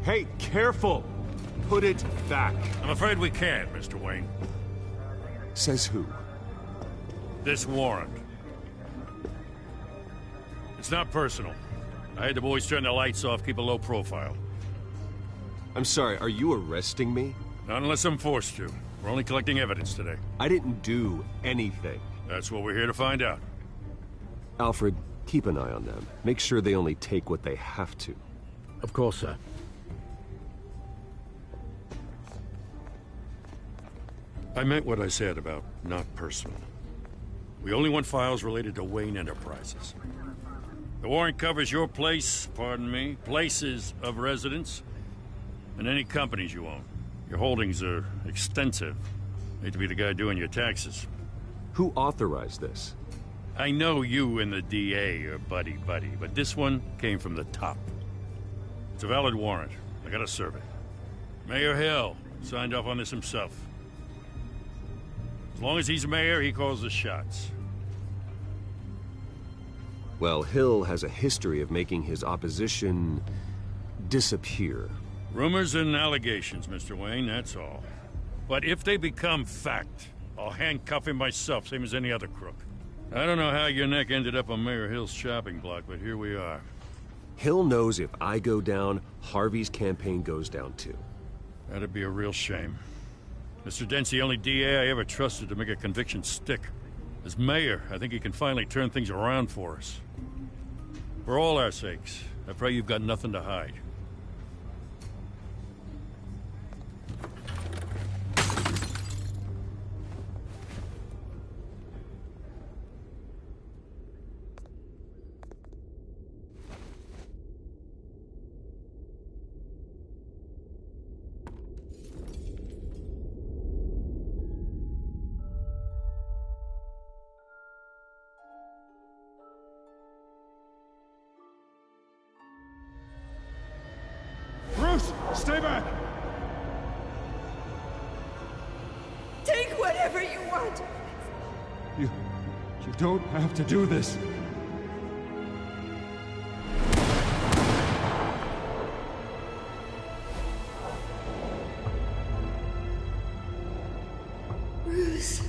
Hey, careful! Put it back. I'm afraid we can't, Mr. Wayne. Says who? This warrant. It's not personal. I had the boys turn the lights off, keep a low profile. I'm sorry, are you arresting me? Not unless I'm forced to. We're only collecting evidence today. I didn't do anything. That's what we're here to find out. Alfred, keep an eye on them. Make sure they only take what they have to. Of course, sir. I meant what I said about not personal. We only want files related to Wayne Enterprises. The warrant covers your place, pardon me, places of residence, and any companies you own. Your holdings are extensive. Hate to be the guy doing your taxes. Who authorized this? I know you and the DA are buddy-buddy, but this one came from the top. It's a valid warrant. I gotta serve it. Mayor Hill signed off on this himself. As long as he's mayor, he calls the shots. Well, Hill has a history of making his opposition disappear. Rumors and allegations, Mr. Wayne, that's all. But if they become fact, I'll handcuff him myself, same as any other crook. I don't know how your neck ended up on Mayor Hill's shopping block, but here we are. Hill knows if I go down, Harvey's campaign goes down too. That'd be a real shame. Mr. Dent's the only DA I ever trusted to make a conviction stick. As mayor, I think he can finally turn things around for us. For all our sakes, I pray you've got nothing to hide. Bruce, stay back! Take whatever you want! You don't have to do this. Bruce.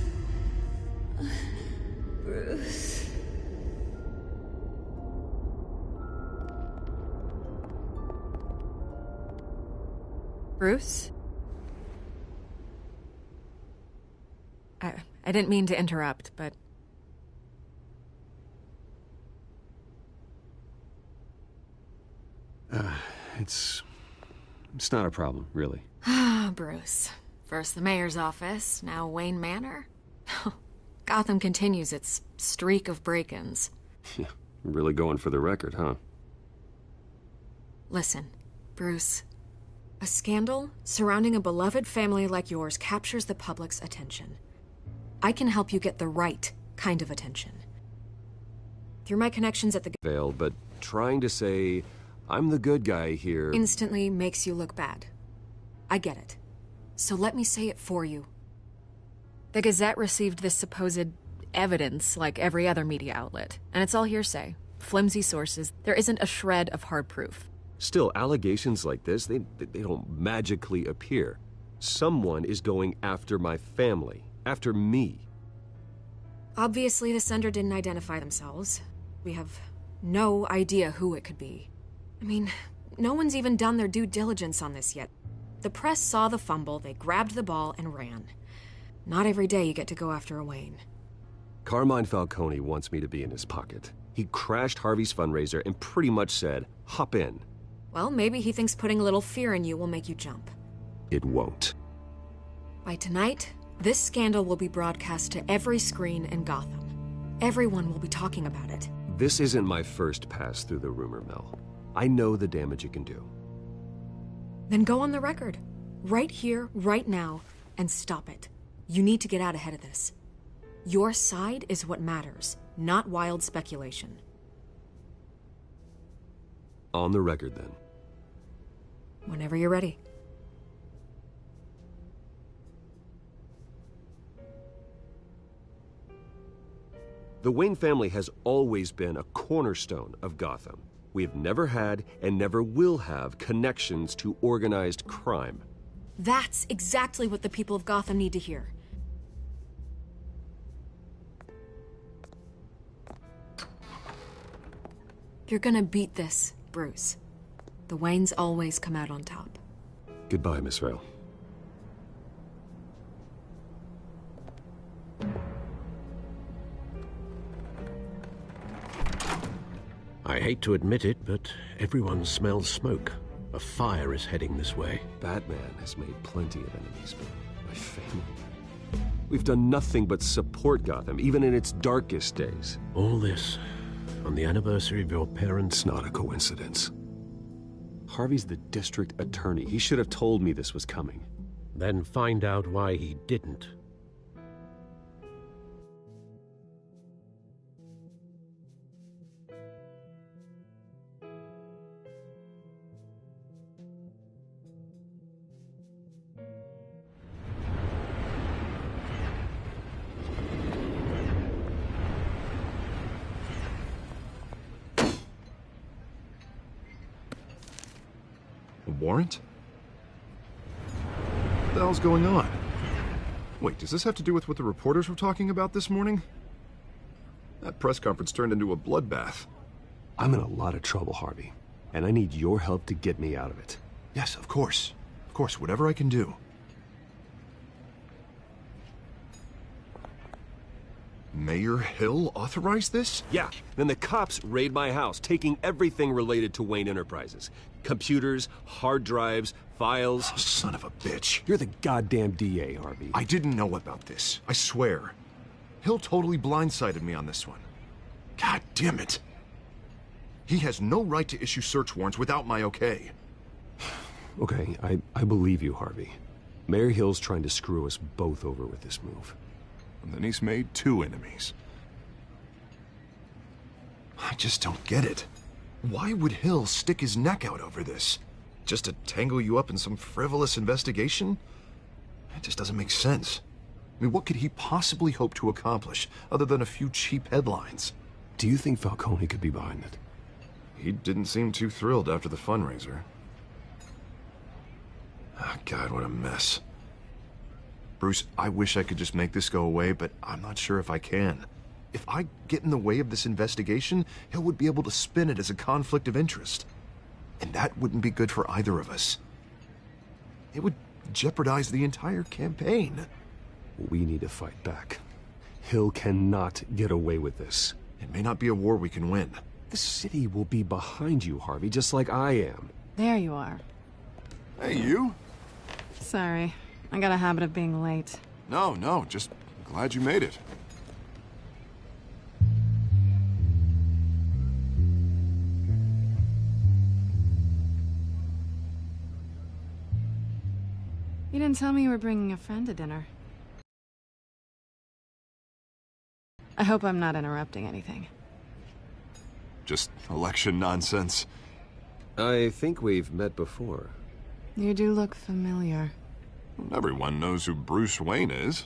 Bruce. Bruce? I didn't mean to interrupt, but... It's not a problem, really. Ah, Bruce. First the mayor's office, now Wayne Manor. Gotham continues its streak of break-ins. Yeah, really going for the record, huh? Listen, Bruce. A scandal surrounding a beloved family like yours captures the public's attention. I can help you get the right kind of attention. Through my connections at the... Veiled, but trying to say, I'm the good guy here... instantly makes you look bad. I get it. So let me say it for you. The Gazette received this supposed evidence like every other media outlet, and it's all hearsay. Flimsy sources. There isn't a shred of hard proof. Still, allegations like this, they don't magically appear. Someone is going after my family, after me. Obviously, the sender didn't identify themselves. We have no idea who it could be. I mean, no one's even done their due diligence on this yet. The press saw the fumble, they grabbed the ball and ran. Not every day you get to go after a Wayne. Carmine Falcone wants me to be in his pocket. He crashed Harvey's fundraiser and pretty much said, hop in. Well, maybe he thinks putting a little fear in you will make you jump. It won't. By tonight, this scandal will be broadcast to every screen in Gotham. Everyone will be talking about it. This isn't my first pass through the rumor mill. I know the damage it can do. Then go on the record. Right here, right now, and stop it. You need to get out ahead of this. Your side is what matters, not wild speculation. On the record, then. Whenever you're ready. The Wayne family has always been a cornerstone of Gotham. We have never had and never will have connections to organized crime. That's exactly what the people of Gotham need to hear. You're gonna beat this, Bruce. The Waynes always come out on top. Goodbye, Miss Vale. I hate to admit it, but everyone smells smoke. A fire is heading this way. Batman has made plenty of enemies, but my family... We've done nothing but support Gotham, even in its darkest days. All this on the anniversary of your parents'... Not a coincidence. Harvey's the district attorney. He should have told me this was coming. Then find out why he didn't. Warrant? What the hell's going on? Wait, does this have to do with what the reporters were talking about this morning? That press conference turned into a bloodbath. I'm in a lot of trouble, Harvey, and I need your help to get me out of it. Yes, of course. Of course, whatever I can do. Mayor Hill authorized this? Yeah, then the cops raid my house, taking everything related to Wayne Enterprises. Computers, hard drives, files. Oh, son of a bitch. You're the goddamn DA, Harvey. I didn't know about this. I swear. Hill totally blindsided me on this one. God damn it. He has no right to issue search warrants without my okay. Okay, I believe you, Harvey. Mayor Hill's trying to screw us both over with this move. And then he's made 2 enemies. I just don't get it. Why would Hill stick his neck out over this? Just to tangle you up in some frivolous investigation? It just doesn't make sense. I mean, what could he possibly hope to accomplish other than a few cheap headlines? Do you think Falcone could be behind it? He didn't seem too thrilled after the fundraiser. Oh, God, what a mess. Bruce, I wish I could just make this go away, but I'm not sure if I can. If I get in the way of this investigation, Hill would be able to spin it as a conflict of interest. And that wouldn't be good for either of us. It would jeopardize the entire campaign. We need to fight back. Hill cannot get away with this. It may not be a war we can win. The city will be behind you, Harvey, just like I am. There you are. Hey, you? Sorry. I got a habit of being late. No, just glad you made it. You didn't tell me you were bringing a friend to dinner. I hope I'm not interrupting anything. Just election nonsense. I think we've met before. You do look familiar. Everyone knows who Bruce Wayne is.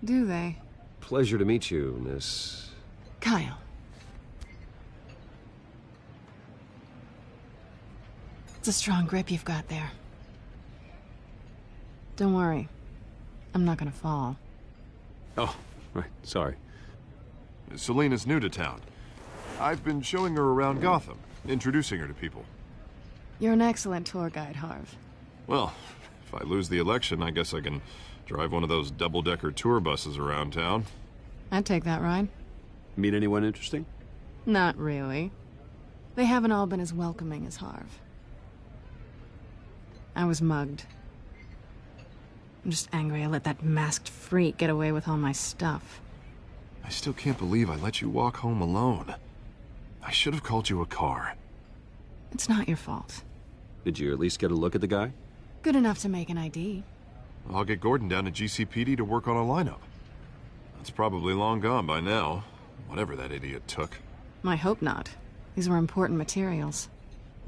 Do they? Pleasure to meet you, Miss... Kyle. It's a strong grip you've got there. Don't worry. I'm not gonna fall. Oh, right. Sorry. Selena's new to town. I've been showing her around Gotham, introducing her to people. You're an excellent tour guide, Harv. Well, if I lose the election, I guess I can drive one of those double-decker tour buses around town. I'd take that ride. Meet anyone interesting? Not really. They haven't all been as welcoming as Harv. I was mugged. I'm just angry I let that masked freak get away with all my stuff. I still can't believe I let you walk home alone. I should have called you a car. It's not your fault. Did you at least get a look at the guy? Good enough to make an ID. I'll get Gordon down to GCPD to work on a lineup. That's probably long gone by now, whatever that idiot took. I hope not. These were important materials.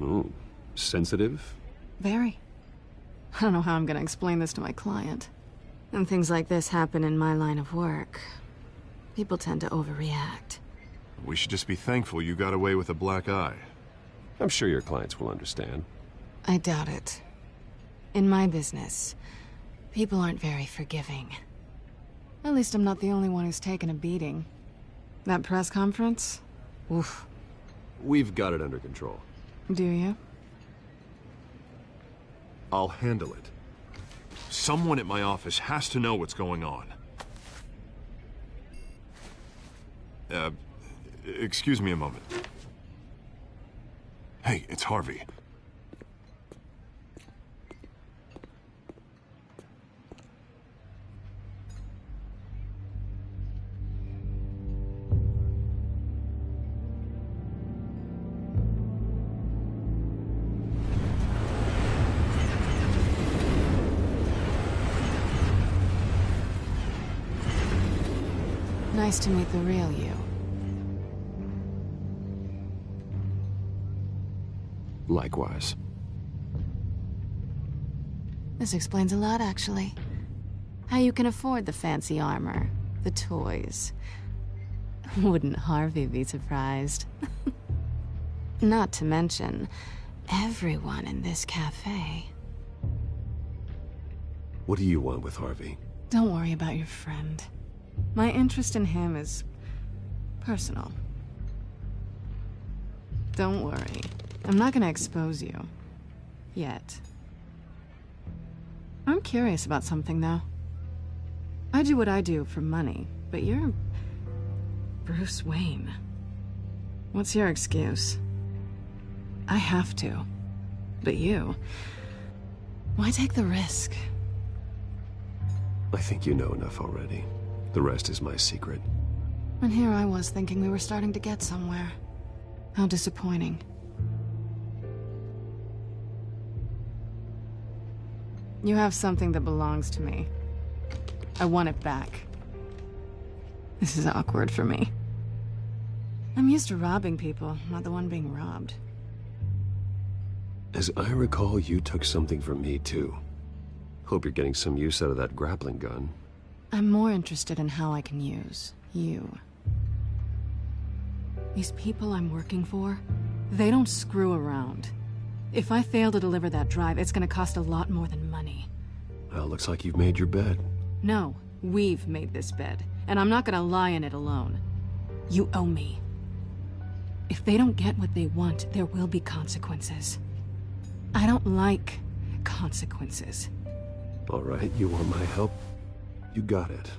Ooh, sensitive? Very. I don't know how I'm gonna explain this to my client. And things like this happen in my line of work. People tend to overreact. We should just be thankful you got away with a black eye. I'm sure your clients will understand. I doubt it. In my business, people aren't very forgiving. At least I'm not the only one who's taken a beating. That press conference? Oof. We've got it under control. Do you? I'll handle it. Someone at my office has to know what's going on. Excuse me a moment. Hey, it's Harvey. Nice to meet the real you. Likewise. This explains a lot, actually. How you can afford the fancy armor, the toys. Wouldn't Harvey be surprised? Not to mention, everyone in this cafe. What do you want with Harvey? Don't worry about your friend. My interest in him is personal. Don't worry. I'm not gonna expose you. Yet. I'm curious about something, though. I do what I do for money, but you're Bruce Wayne. What's your excuse? I have to. But you... why take the risk? I think you know enough already. The rest is my secret. And here I was thinking we were starting to get somewhere. How disappointing. You have something that belongs to me. I want it back. This is awkward for me. I'm used to robbing people, not the one being robbed. As I recall, you took something from me, too. Hope you're getting some use out of that grappling gun. I'm more interested in how I can use you. These people I'm working for, they don't screw around. If I fail to deliver that drive, it's gonna cost a lot more than money. Well, looks like you've made your bed. No, we've made this bed, and I'm not gonna lie in it alone. You owe me. If they don't get what they want, there will be consequences. I don't like consequences. All right, you want my help? You got it.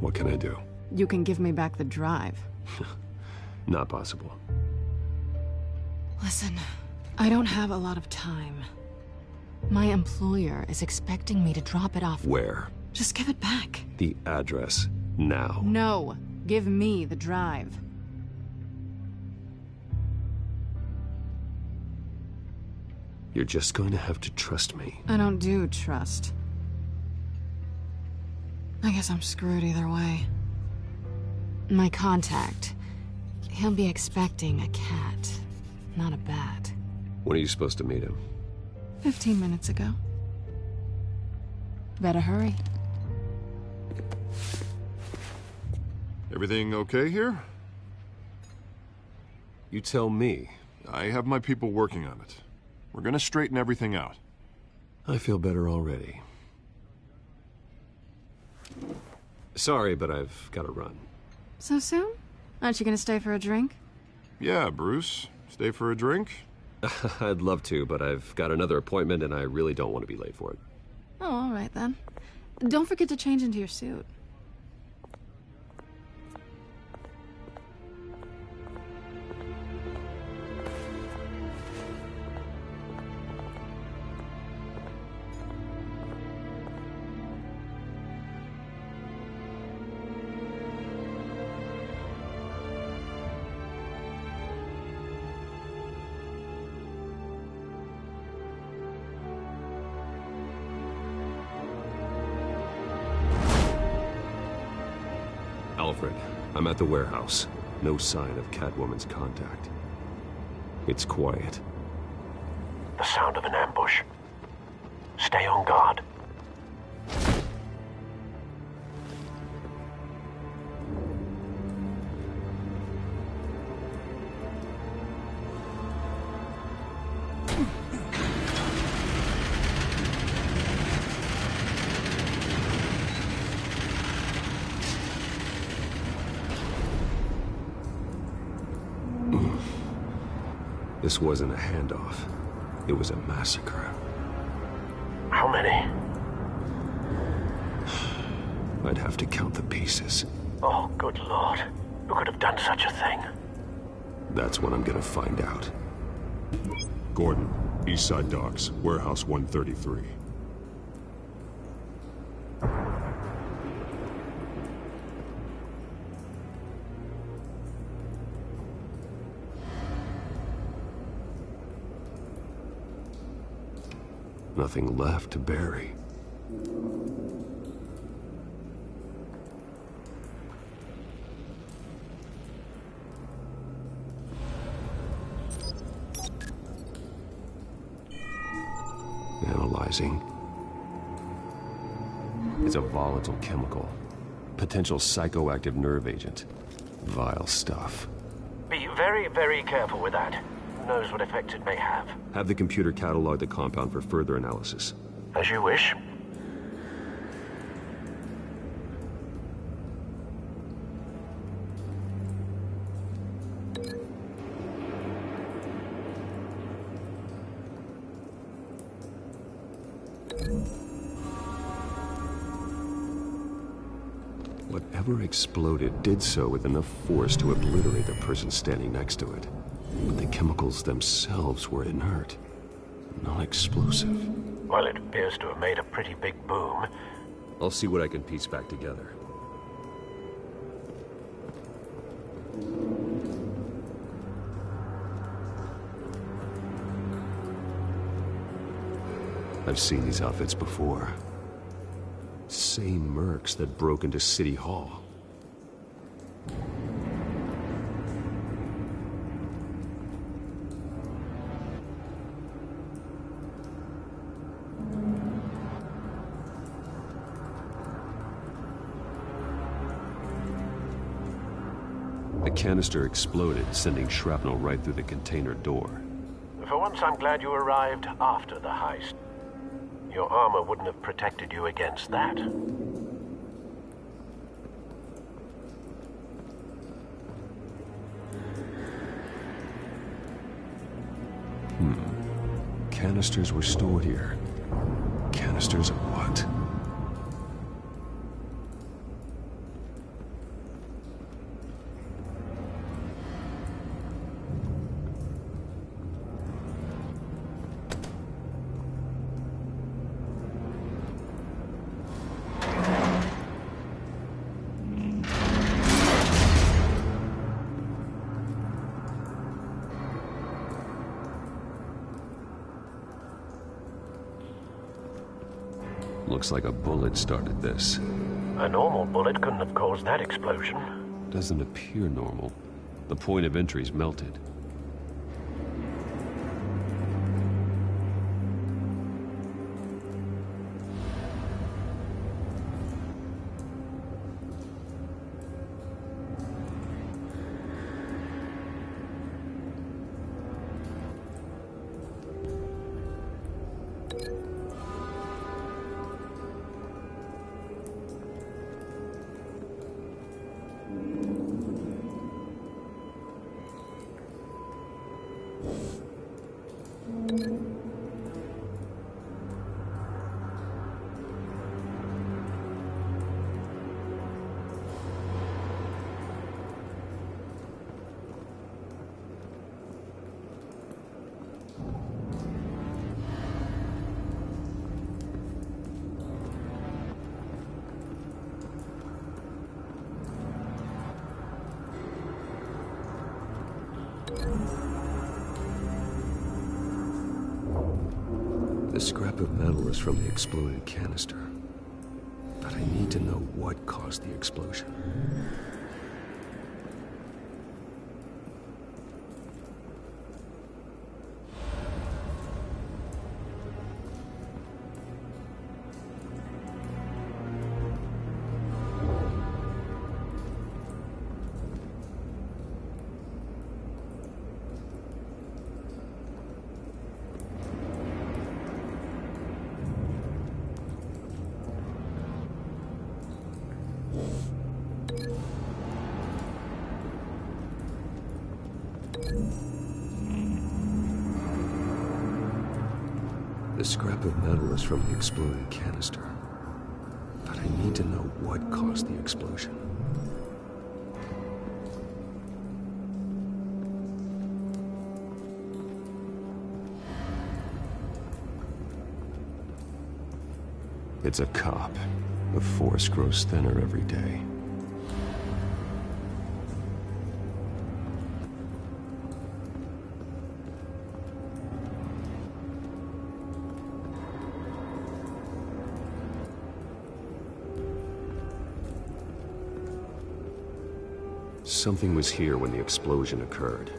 What can I do? You can give me back the drive. Not possible. Listen, I don't have a lot of time. My employer is expecting me to drop it off. Where? Just give it back. The address, now. No, give me the drive. You're just going to have to trust me. I don't do trust. I guess I'm screwed either way. My contact, he'll be expecting a cat, not a bat. When are you supposed to meet him? 15 minutes ago. Better hurry. Everything okay here? You tell me. I have my people working on it. We're gonna straighten everything out. I feel better already. Sorry, but I've got to run. So soon? Aren't you gonna stay for a drink? Yeah, Bruce. Stay for a drink? I'd love to, but I've got another appointment and I really don't want to be late for it. Oh, all right then. Don't forget to change into your suit. Alfred, I'm at the warehouse. No sign of Catwoman's contact. It's quiet. The sound of an ambush. Stay on guard. This wasn't a handoff. It was a massacre. How many? I'd have to count the pieces. Oh, good Lord. Who could have done such a thing? That's what I'm gonna find out. Gordon, Eastside Docks, Warehouse 133. Nothing left to bury. Analyzing. It's a volatile chemical. Potential psychoactive nerve agent. Vile stuff. Be very, very careful with that. Who knows what effects it may have. Have the computer catalog the compound for further analysis. As you wish. Whatever exploded did so with enough force to obliterate the person standing next to it. But the chemicals themselves were inert, non-explosive. Well, it appears to have made a pretty big boom. I'll see what I can piece back together. I've seen these outfits before. Same mercs that broke into City Hall. The canister exploded, sending shrapnel right through the container door. For once, I'm glad you arrived after the heist. Your armor wouldn't have protected you against that. Canisters were stored here. Canisters of what? Looks like a bullet started this. A normal bullet couldn't have caused that explosion. Doesn't appear normal. The point of entry's melted. The scrap of metal is from the exploded canister. But I need to know what caused the explosion. The scrap of metal is from the exploding canister. But I need to know what caused the explosion. It's a cop. The force grows thinner every day. Something was here when the explosion occurred.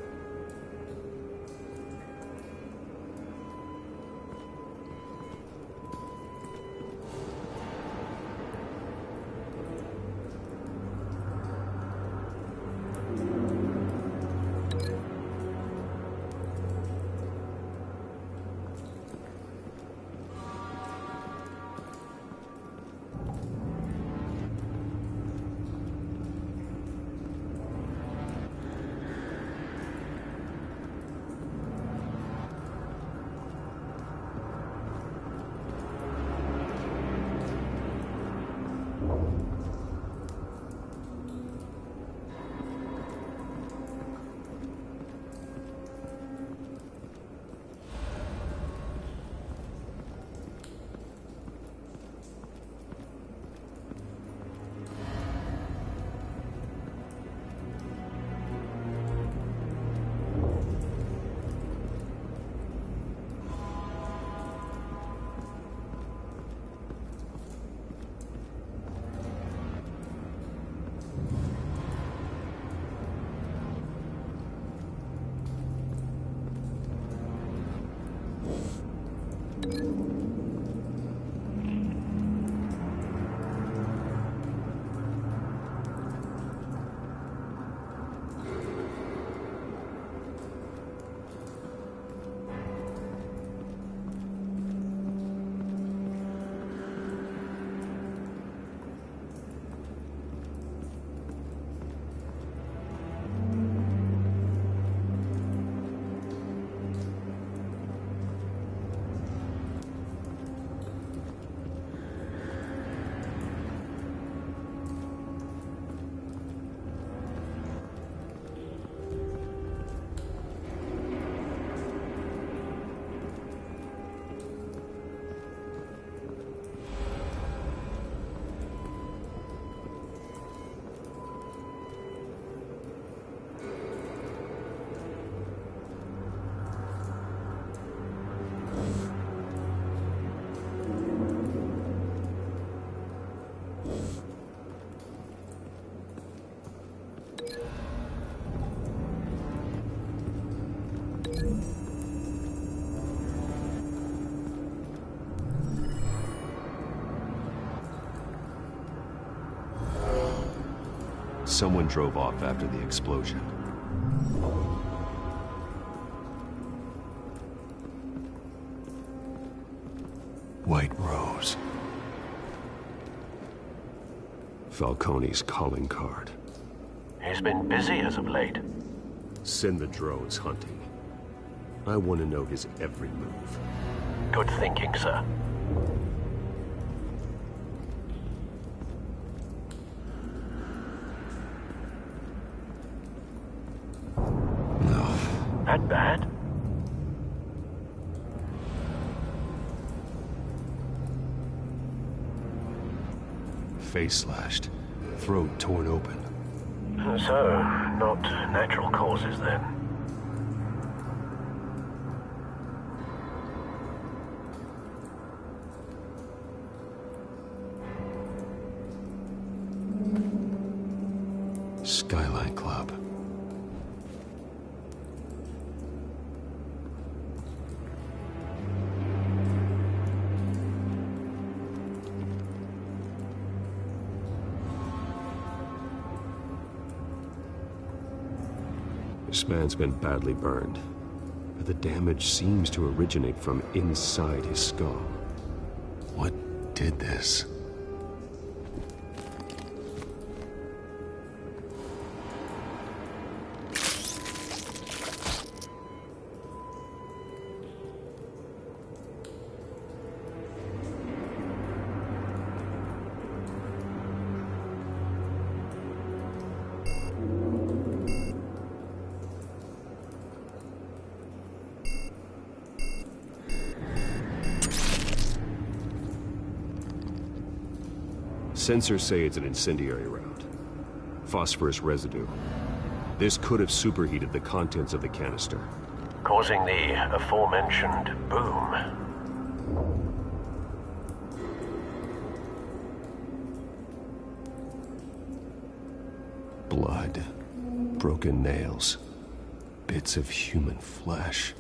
Someone drove off after the explosion. White Rose. Falcone's calling card. He's been busy as of late. Send the drones hunting. I want to know his every move. Good thinking, sir. That bad? Face slashed, throat torn open. So, not natural causes then. Skyline Club. This man's been badly burned, but the damage seems to originate from inside his skull. What did this? Sensors say it's an incendiary round. Phosphorus residue. This could have superheated the contents of the canister, causing the aforementioned boom. Blood, broken nails, bits of human flesh.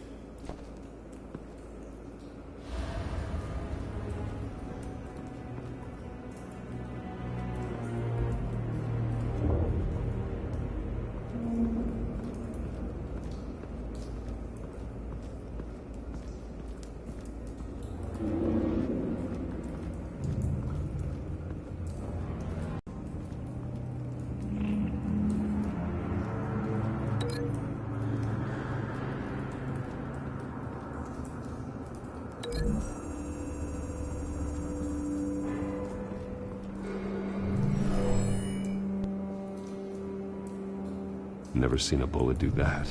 Never seen a bullet do that.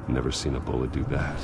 Never seen a bullet do that.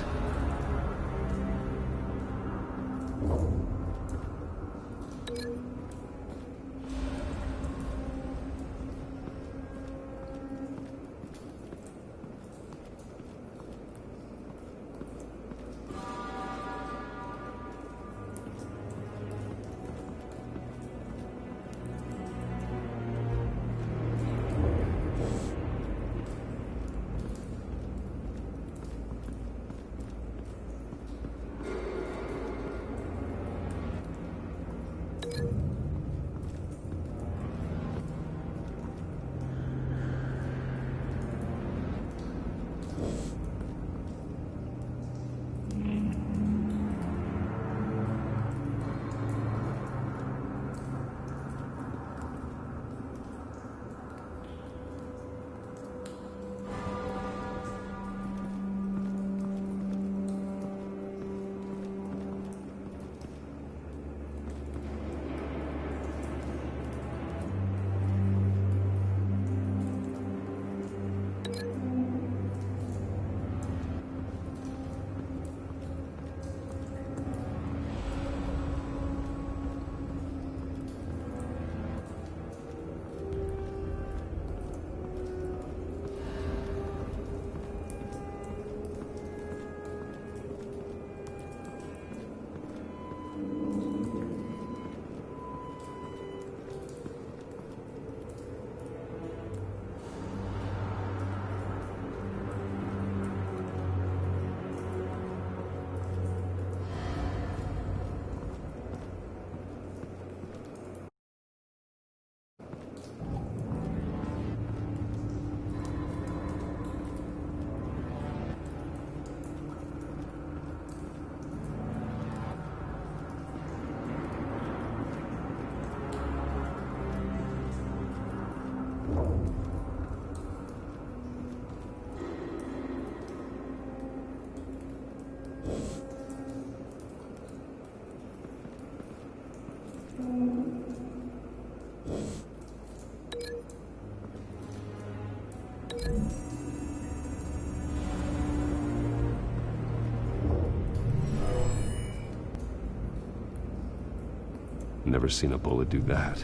Never seen a bullet do that.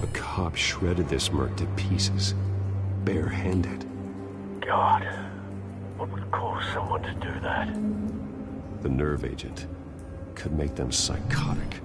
A cop shredded this merc to pieces, barehanded. God, what would cause someone to do that? The nerve agent could make them psychotic.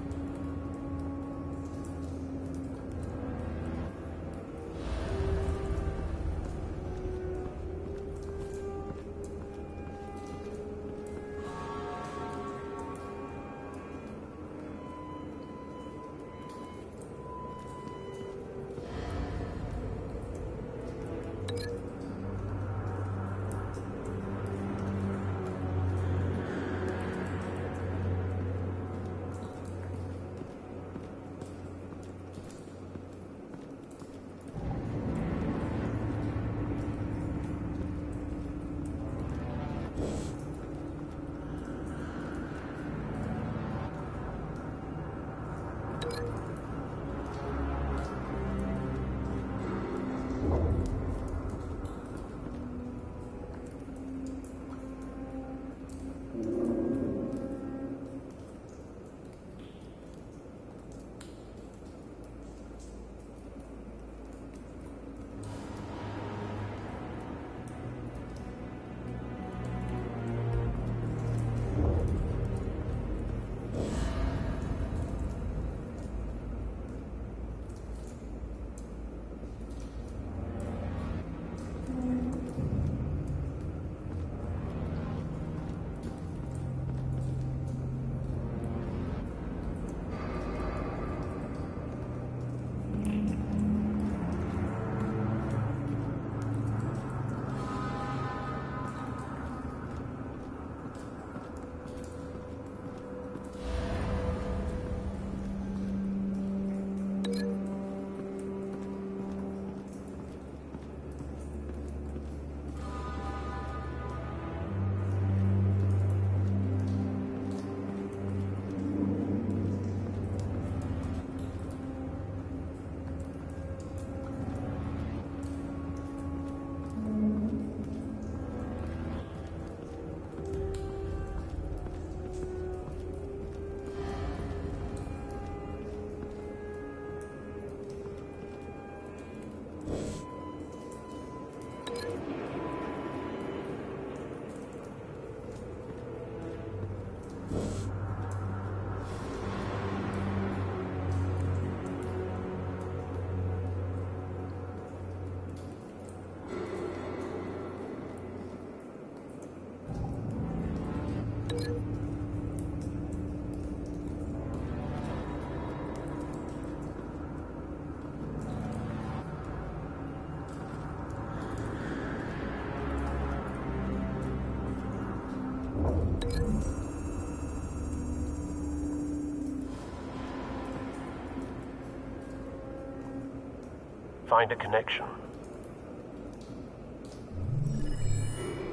Find a connection.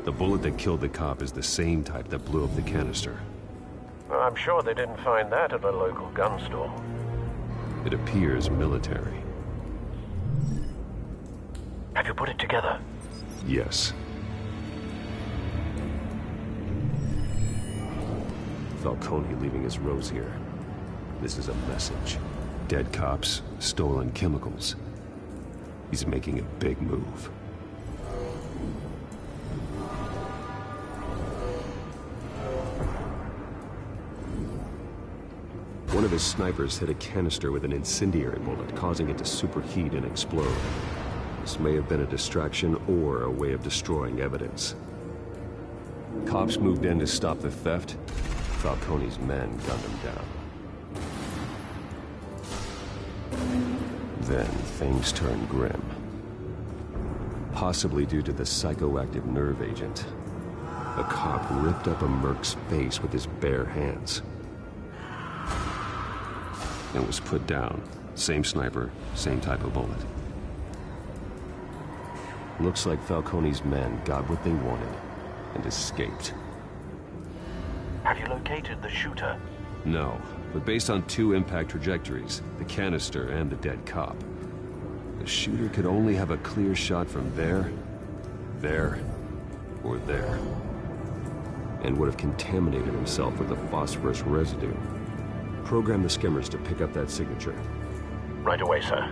The bullet that killed the cop is the same type that blew up the canister. Well, I'm sure they didn't find that at a local gun store. It appears military. Have you put it together? Yes. Falcone leaving his rose here. This is a message. Dead cops, stolen chemicals. He's making a big move. One of his snipers hit a canister with an incendiary bullet, causing it to superheat and explode. This may have been a distraction or a way of destroying evidence. Cops moved in to stop the theft. Falcone's men gunned him down. Then things turned grim. Possibly due to the psychoactive nerve agent. A cop ripped up a merc's face with his bare hands. And was put down. Same sniper, same type of bullet. Looks like Falcone's men got what they wanted and escaped. Have you located the shooter? No, but based on two impact trajectories, the canister and the dead cop, the shooter could only have a clear shot from there, or there. and would have contaminated himself with the phosphorus residue. Program the skimmers to pick up that signature. Right away, sir.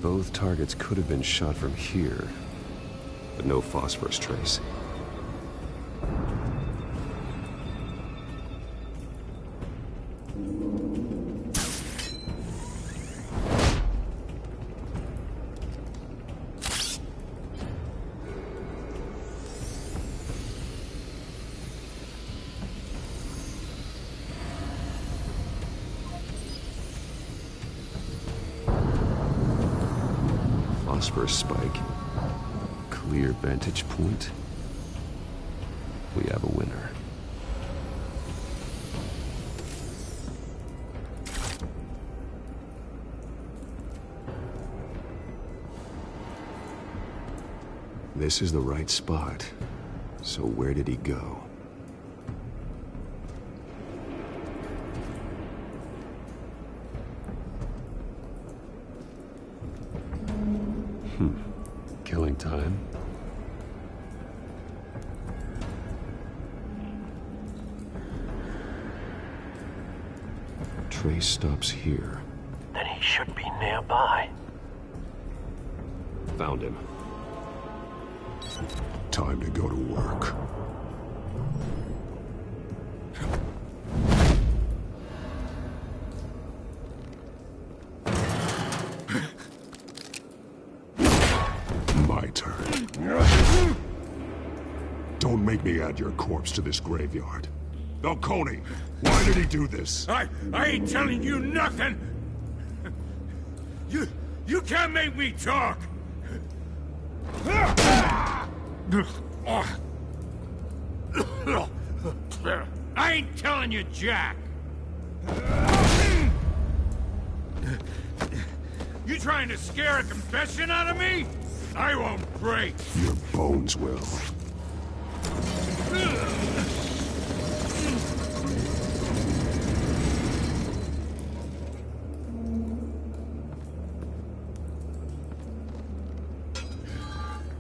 Both targets could have been shot from here, but no phosphorus trace. Phosphorus spike. Clear vantage point. We have a winner. This is the right spot. So where did he go? Killing time. Trace stops here. Then he should be nearby. Found him. Time to go to work. My turn. Don't make me add your corpse to this graveyard. Falcone, why did he do this? I ain't telling you nothing! You can't make me talk! I ain't telling you, Jack! You trying to scare a confession out of me? I won't break! Your bones will.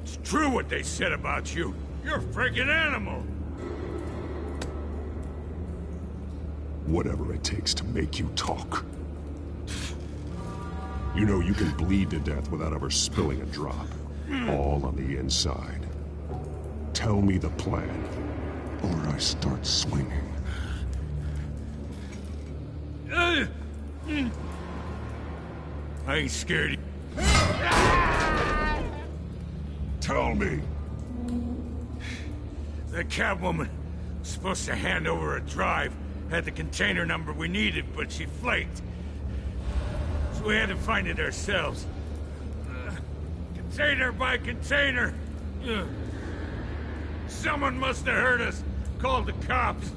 It's true what they said about you. You're a freaking animal! Whatever it takes to make you talk. You know you can bleed to death without ever spilling a drop. All on the inside. Tell me the plan, or I start swinging. I ain't scared. Tell me. The Catwoman was supposed to hand over a drive, had the container number we needed, but she flaked. So we had to find it ourselves. Container by container. Someone must have heard us, called the cops.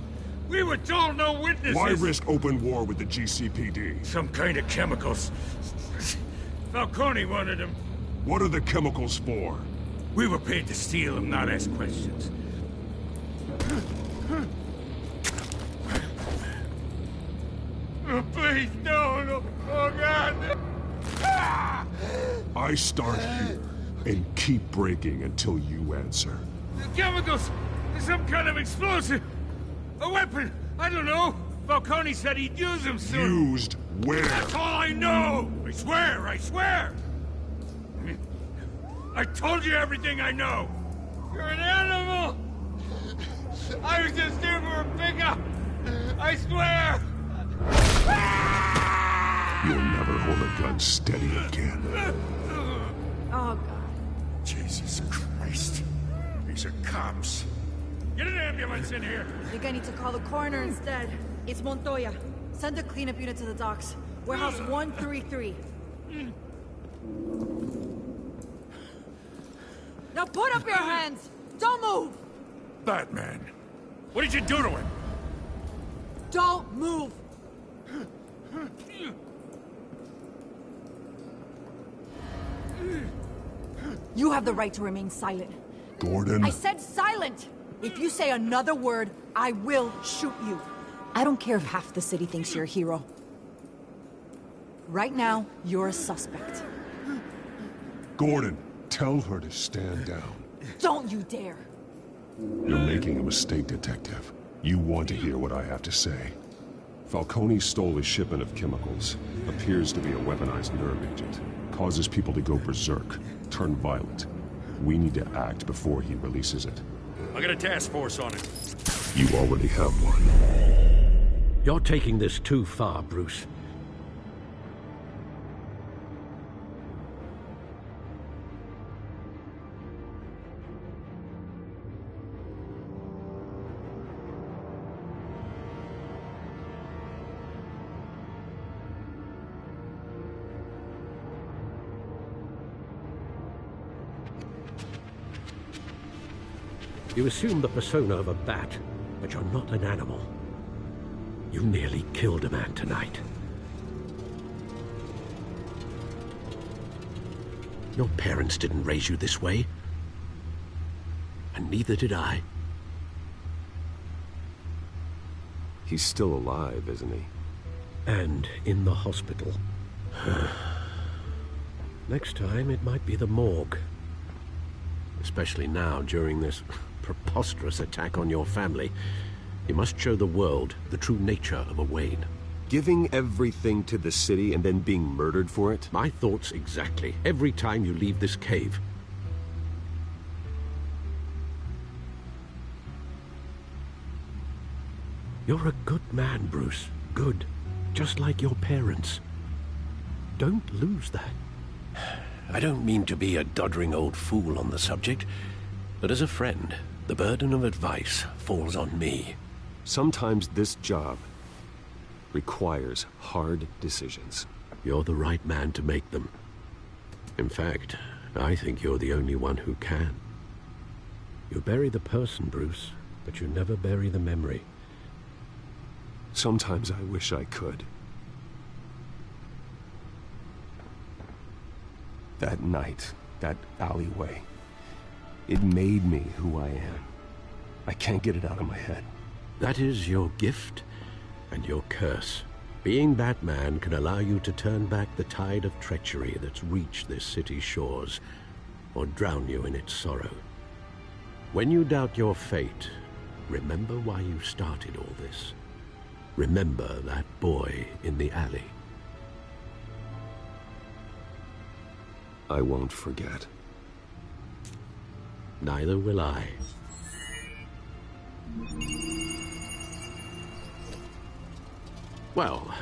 We were told no witnesses. Why risk open war with the GCPD? Some kind of chemicals. Falcone wanted them. What are the chemicals for? We were paid to steal them, not ask questions. Oh, please, no. Oh, God. I start here and keep breaking until you answer. The chemicals! Some kind of explosive! A weapon! I don't know! Falcone said he'd use them soon! Used where? That's all I know! I swear! I told you everything I know! You're an animal! I was just here for a pickup! I swear! You'll never hold a gun steady again. Oh, God. Jesus Christ. These are cops. Get an ambulance in here! I think I need to call the coroner instead. It's Montoya. Send a cleanup unit to the docks. Warehouse 133. Now put up your hands! Don't move! Batman, what did you do to him? Don't move! You have the right to remain silent. Gordon? I said silent! If you say another word, I will shoot you. I don't care if half the city thinks you're a hero. Right now, you're a suspect. Gordon, tell her to stand down. Don't you dare! You're making a mistake, Detective. You want to hear what I have to say. Falcone stole a shipment of chemicals. Appears to be a weaponized nerve agent. Causes people to go berserk, turn violent. We need to act before he releases it. I got a task force on it. You already have one. You're taking this too far, Bruce. You assume the persona of a bat, but you're not an animal. You nearly killed a man tonight. Your parents didn't raise you this way. And neither did I. He's still alive, isn't he? And in the hospital. Next time, it might be the morgue. Especially now, during this preposterous attack on your family. You must show the world the true nature of a Wayne. Giving everything to the city and then being murdered for it? My thoughts exactly. Every time you leave this cave. You're a good man, Bruce. Good. Just like your parents. Don't lose that. I don't mean to be a doddering old fool on the subject, but as a friend, the burden of advice falls on me. Sometimes this job requires hard decisions. You're the right man to make them. In fact, I think you're the only one who can. You bury the person, Bruce, but you never bury the memory. Sometimes I wish I could. That night, that alleyway, it made me who I am. I can't get it out of my head. That is your gift and your curse. Being Batman can allow you to turn back the tide of treachery that's reached this city's shores, or drown you in its sorrow. When you doubt your fate, remember why you started all this. Remember that boy in the alley. I won't forget. Neither will I. Well,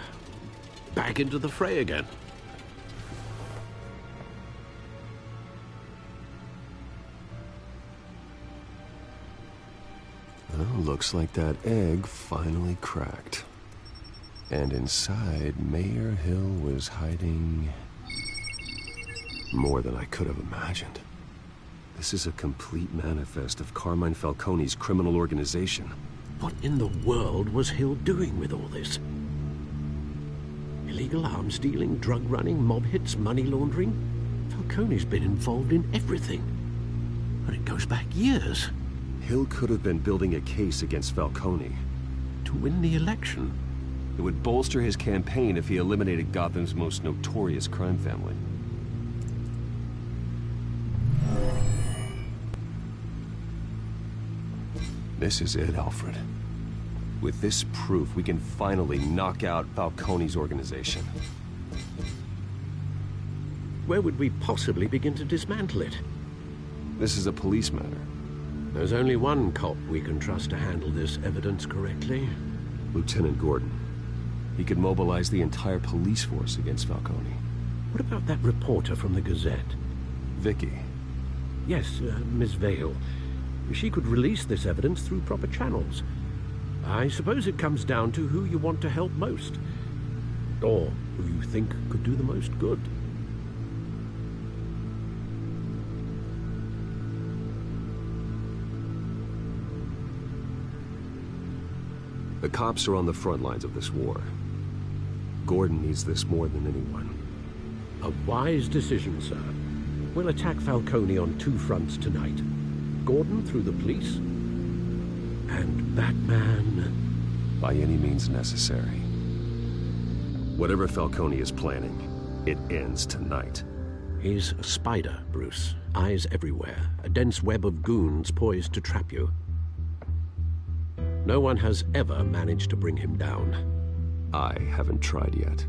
back into the fray again. Well, looks like that egg finally cracked. And inside, Mayor Hill was hiding more than I could have imagined. This is a complete manifest of Carmine Falcone's criminal organization. What in the world was Hill doing with all this? Illegal arms dealing, drug running, mob hits, money laundering? Falcone's been involved in everything. And it goes back years. Hill could have been building a case against Falcone. To win the election. It would bolster his campaign if he eliminated Gotham's most notorious crime family. This is it, Alfred. With this proof, we can finally knock out Falcone's organization. Where would we possibly begin to dismantle it? This is a police matter. There's only one cop we can trust to handle this evidence correctly. Lieutenant Gordon. He could mobilize the entire police force against Falcone. What about that reporter from the Gazette? Vicky. Yes, Miss Vale. She could release this evidence through proper channels. I suppose it comes down to who you want to help most. Or who you think could do the most good. The cops are on the front lines of this war. Gordon needs this more than anyone. A wise decision, sir. We'll attack Falcone on 2 fronts tonight. Gordon through the police, and Batman... By any means necessary. Whatever Falcone is planning, it ends tonight. He's a spider, Bruce. Eyes everywhere. A dense web of goons poised to trap you. No one has ever managed to bring him down. I haven't tried yet.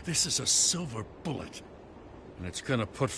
This is a silver bullet. And it's gonna put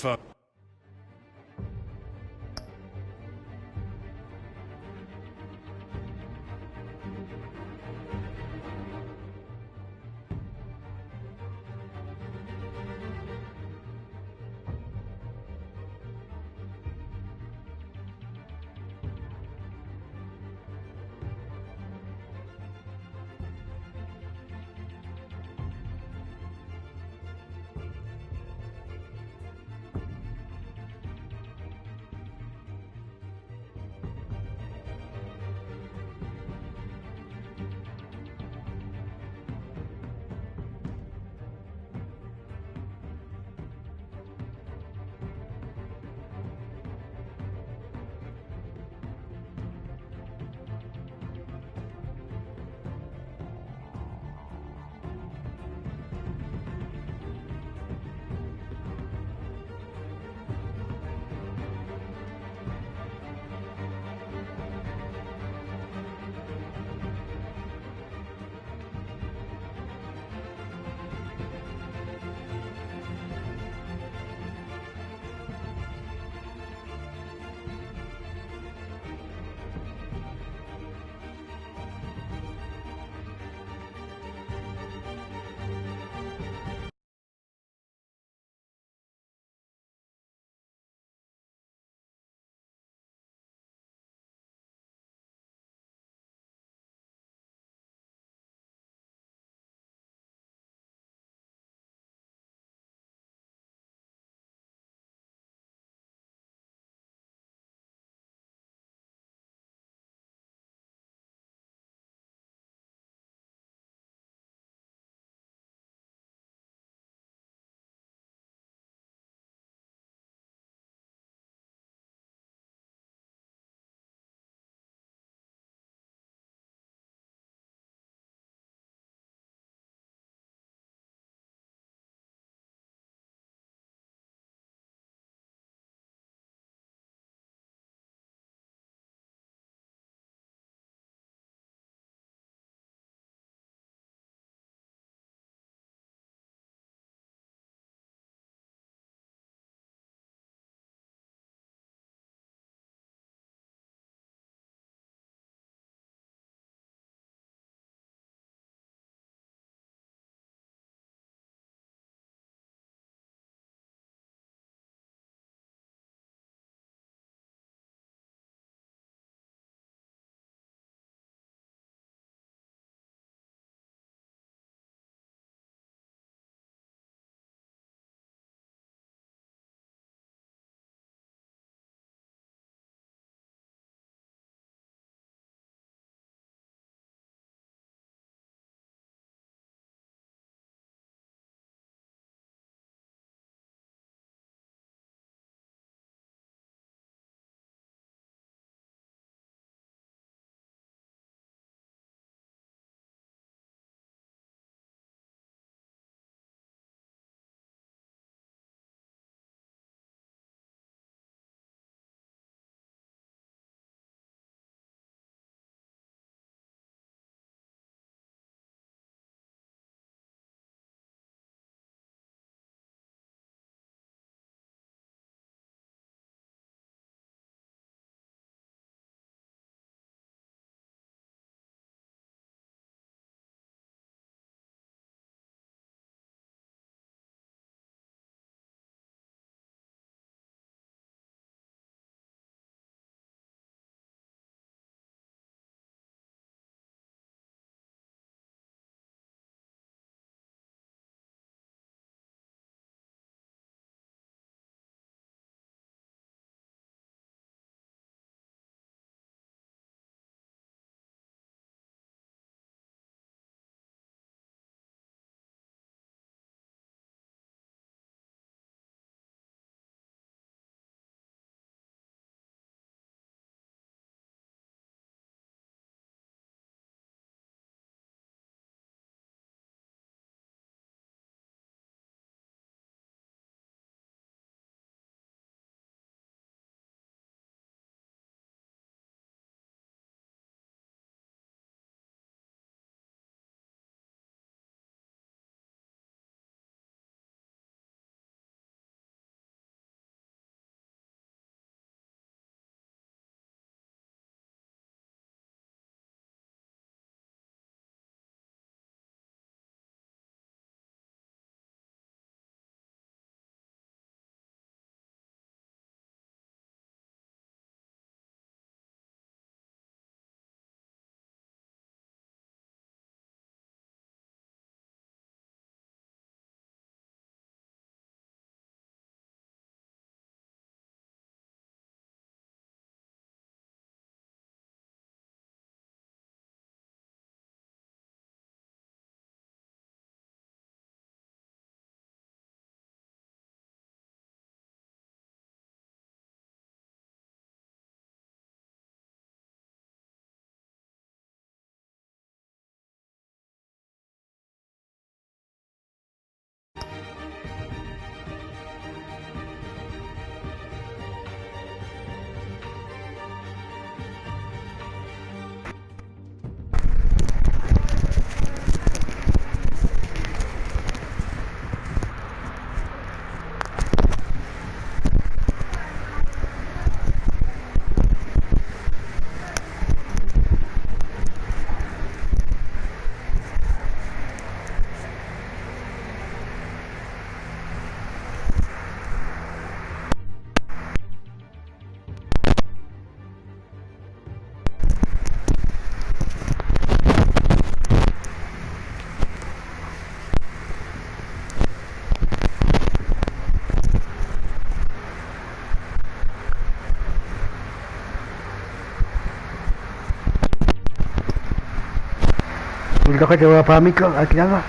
Untuk kau coba pahami ke akhirnya.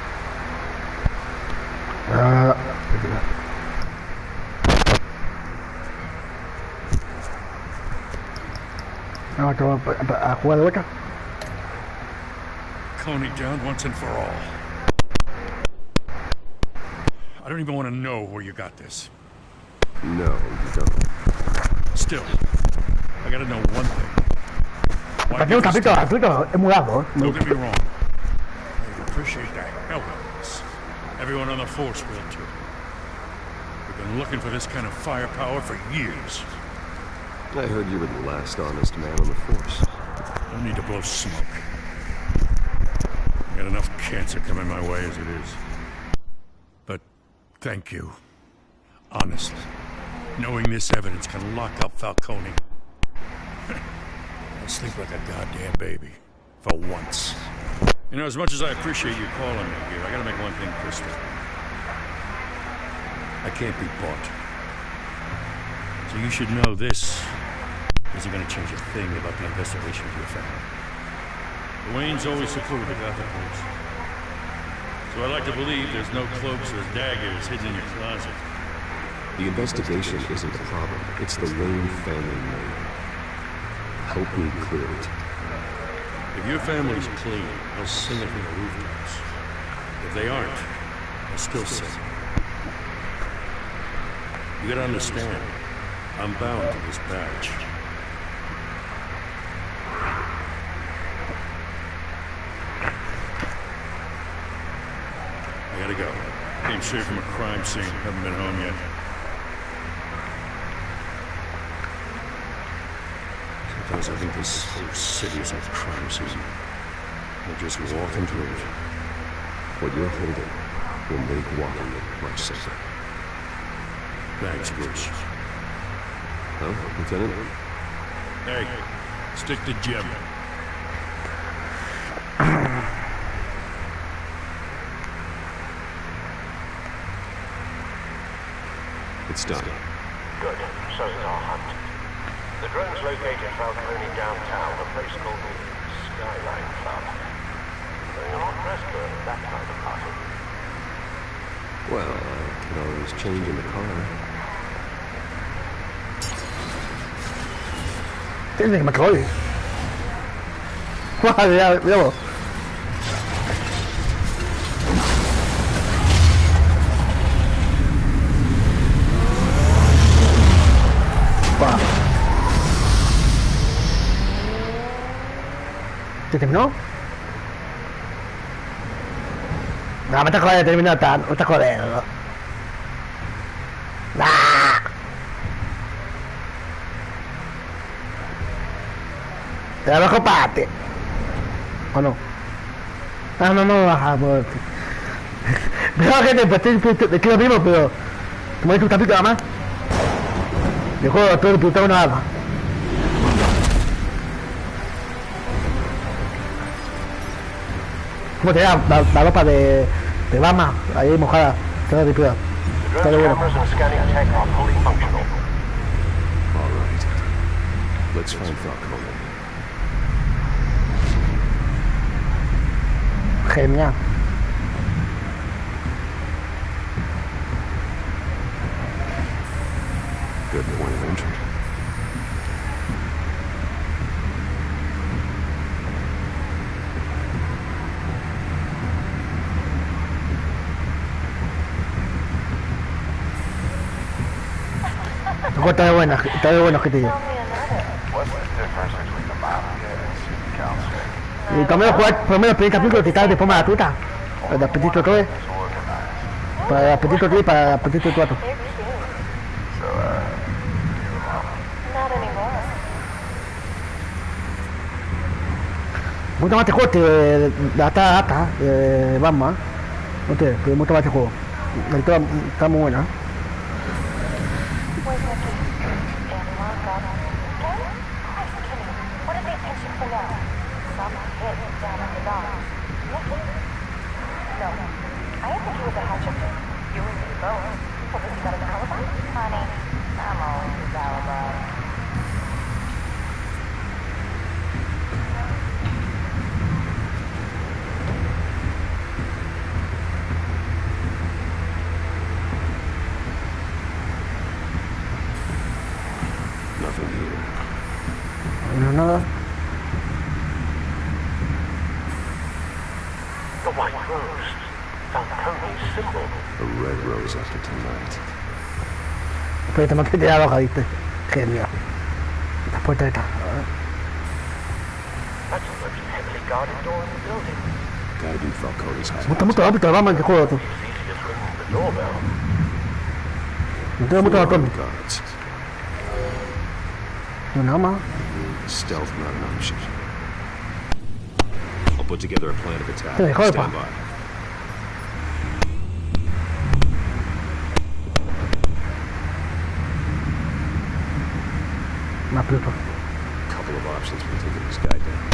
Jugar de vuelta. Coney down once and for all. I don't even want to know where you got this. No, you don't. Still, I gotta know one thing. Tapi un capítulo es muy largo. Don't get me wrong. I appreciate the hell out of this. Everyone on the force will too. We've been looking for this kind of firepower for years. I heard you were the last honest man on the force. Don't need to blow smoke. Got enough cancer coming my way as it is. But thank you. Honestly. Knowing this evidence can lock up Falcone. I'll sleep like a goddamn baby. For once. You know, as much as I appreciate you calling me here, I gotta make one thing crystal. I can't be bought. So you should know this isn't gonna change a thing about the investigation of your family. The Waynes always supported the Gotham police. So I like to believe there's no cloaks or daggers hidden in your closet. The investigation isn't the problem. It's the Wayne family name. Help me clear it. If your family's clean, I'll sing it from the rooftops. If they aren't, I'll still sing. You gotta understand, I'm bound to this badge. I gotta go. Came straight from a crime scene. Haven't been home yet. Sometimes I think this whole city is a crime scene. We're just walking through it. What you're holding will make walking it much safer. Thanks, Bruce. Huh, Lieutenant? Hey, stick to Jim. It's done. Good. So is our hunt. The drone's located Falcone downtown, a place called the Skyline Club. They're not dressed for that kind of party. Well, I can always change in the car. Tiene que me coge. Mira vos. ¿Te terminó? No, me está jodiendo, terminó tan. Me está jodiendo. ¡Ah! Te la bajo parte. ¿O no? Ah, no baja por... Pero gente, pues te quiero mismo, pero... Como es un capítulo nada más. El juego todo el puto una arma. ¿Cómo te da la ropa de Batman? Ahí mojada. Está de cuidado. Está de bueno. Alright. Let's find Falcone. Genial. Good point of entry. Está de buena, gente. Y también jugar por lo menos el primer capítulo que está de forma gratuita. Para el apetito 3. Para el apetito 3 y para el apetito 4. Me gusta más este juego que la data de Batman. No sé, pero me gusta más este juego. La historia está muy buena. white rose. Falcone's symbol. A red rose after tonight. Pero te que tirar abajo, ¿viste? Genio. Las puertas estas. That's the most heavily guarded door in the building. Gotta be Falcone's hideout. Mucho rápido, vamos en qué juego tú. It's easy as ringing the doorbell. No tengo mucho ratón. Guards. No, nada más. Stealth not an option. I'll put together a plan of attack. Sí, joder, Stand pa. by. Más pluto. Couple of options for taking this guy down.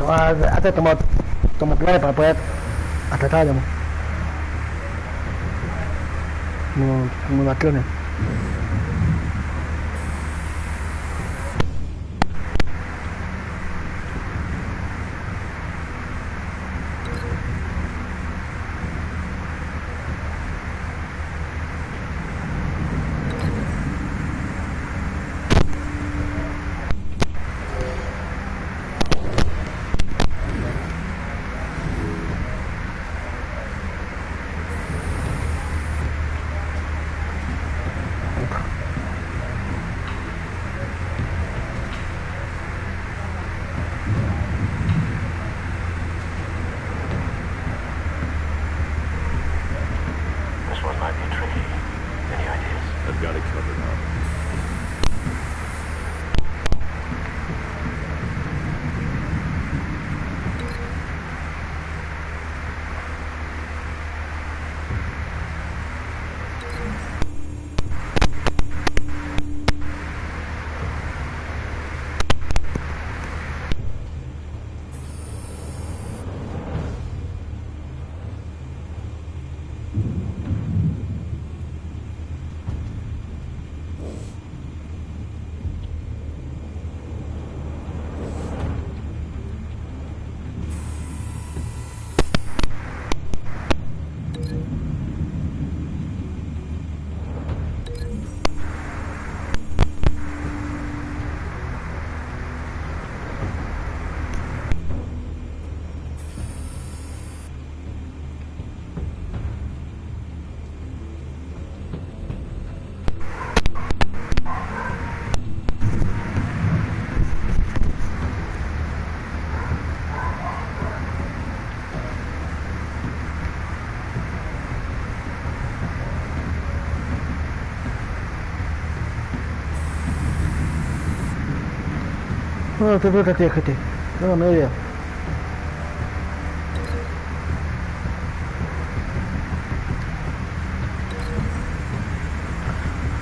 Hasta tomo clave para poder atacar, digamos. Como bastiones. This one might be tricky. Any ideas? I've got it covered now. No, te preocupes, gente. No, me idea.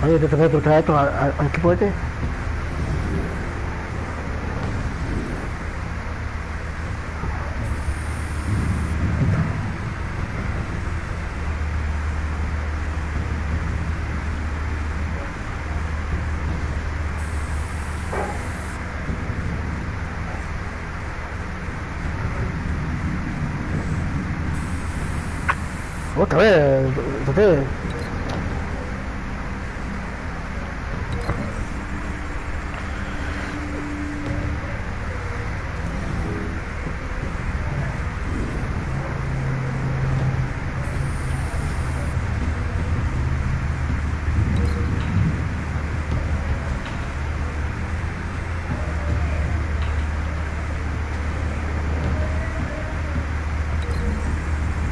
Oye, te tengo que traer esto al equipo este. Otra vez, ustedes.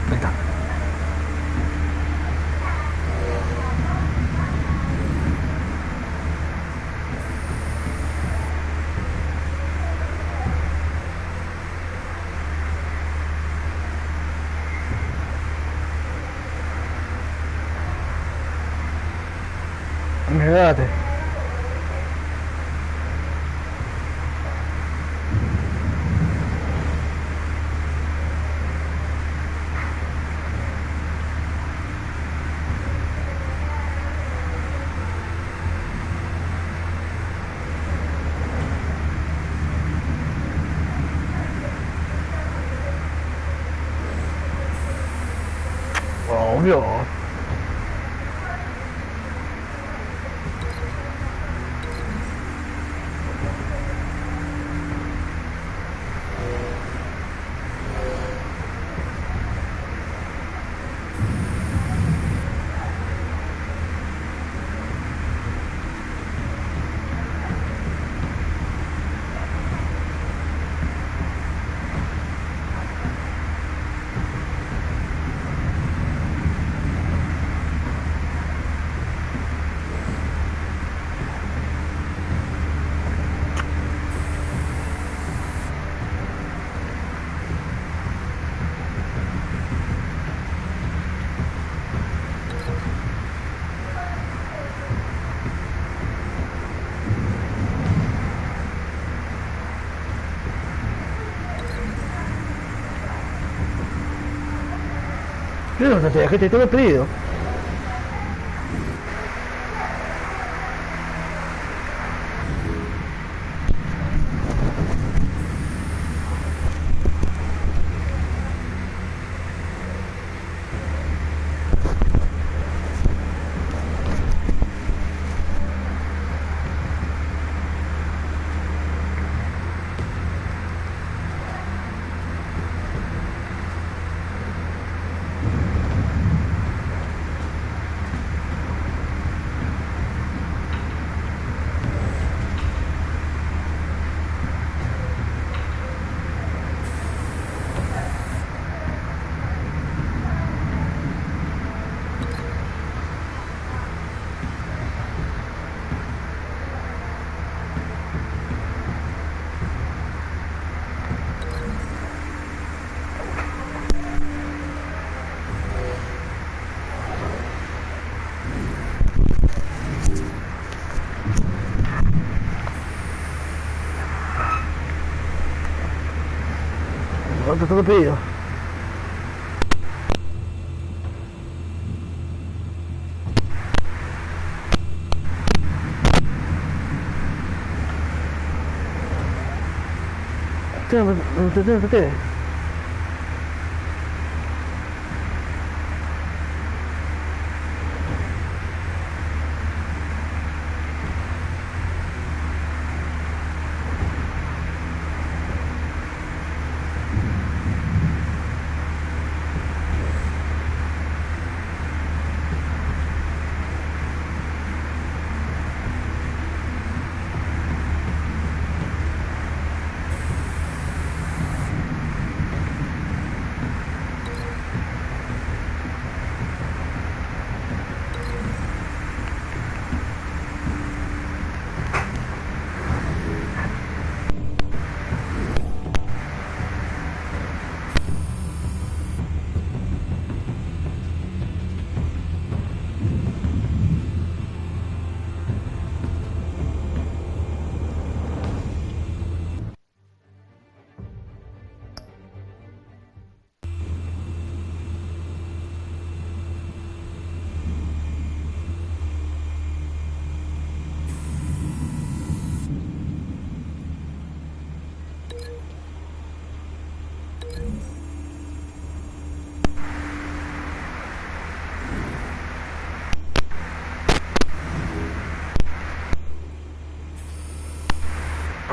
Ahí está. Mirate. Obvio. Yo no sé, que te tengo pedido. ¿Cuánto te lo pido? Te.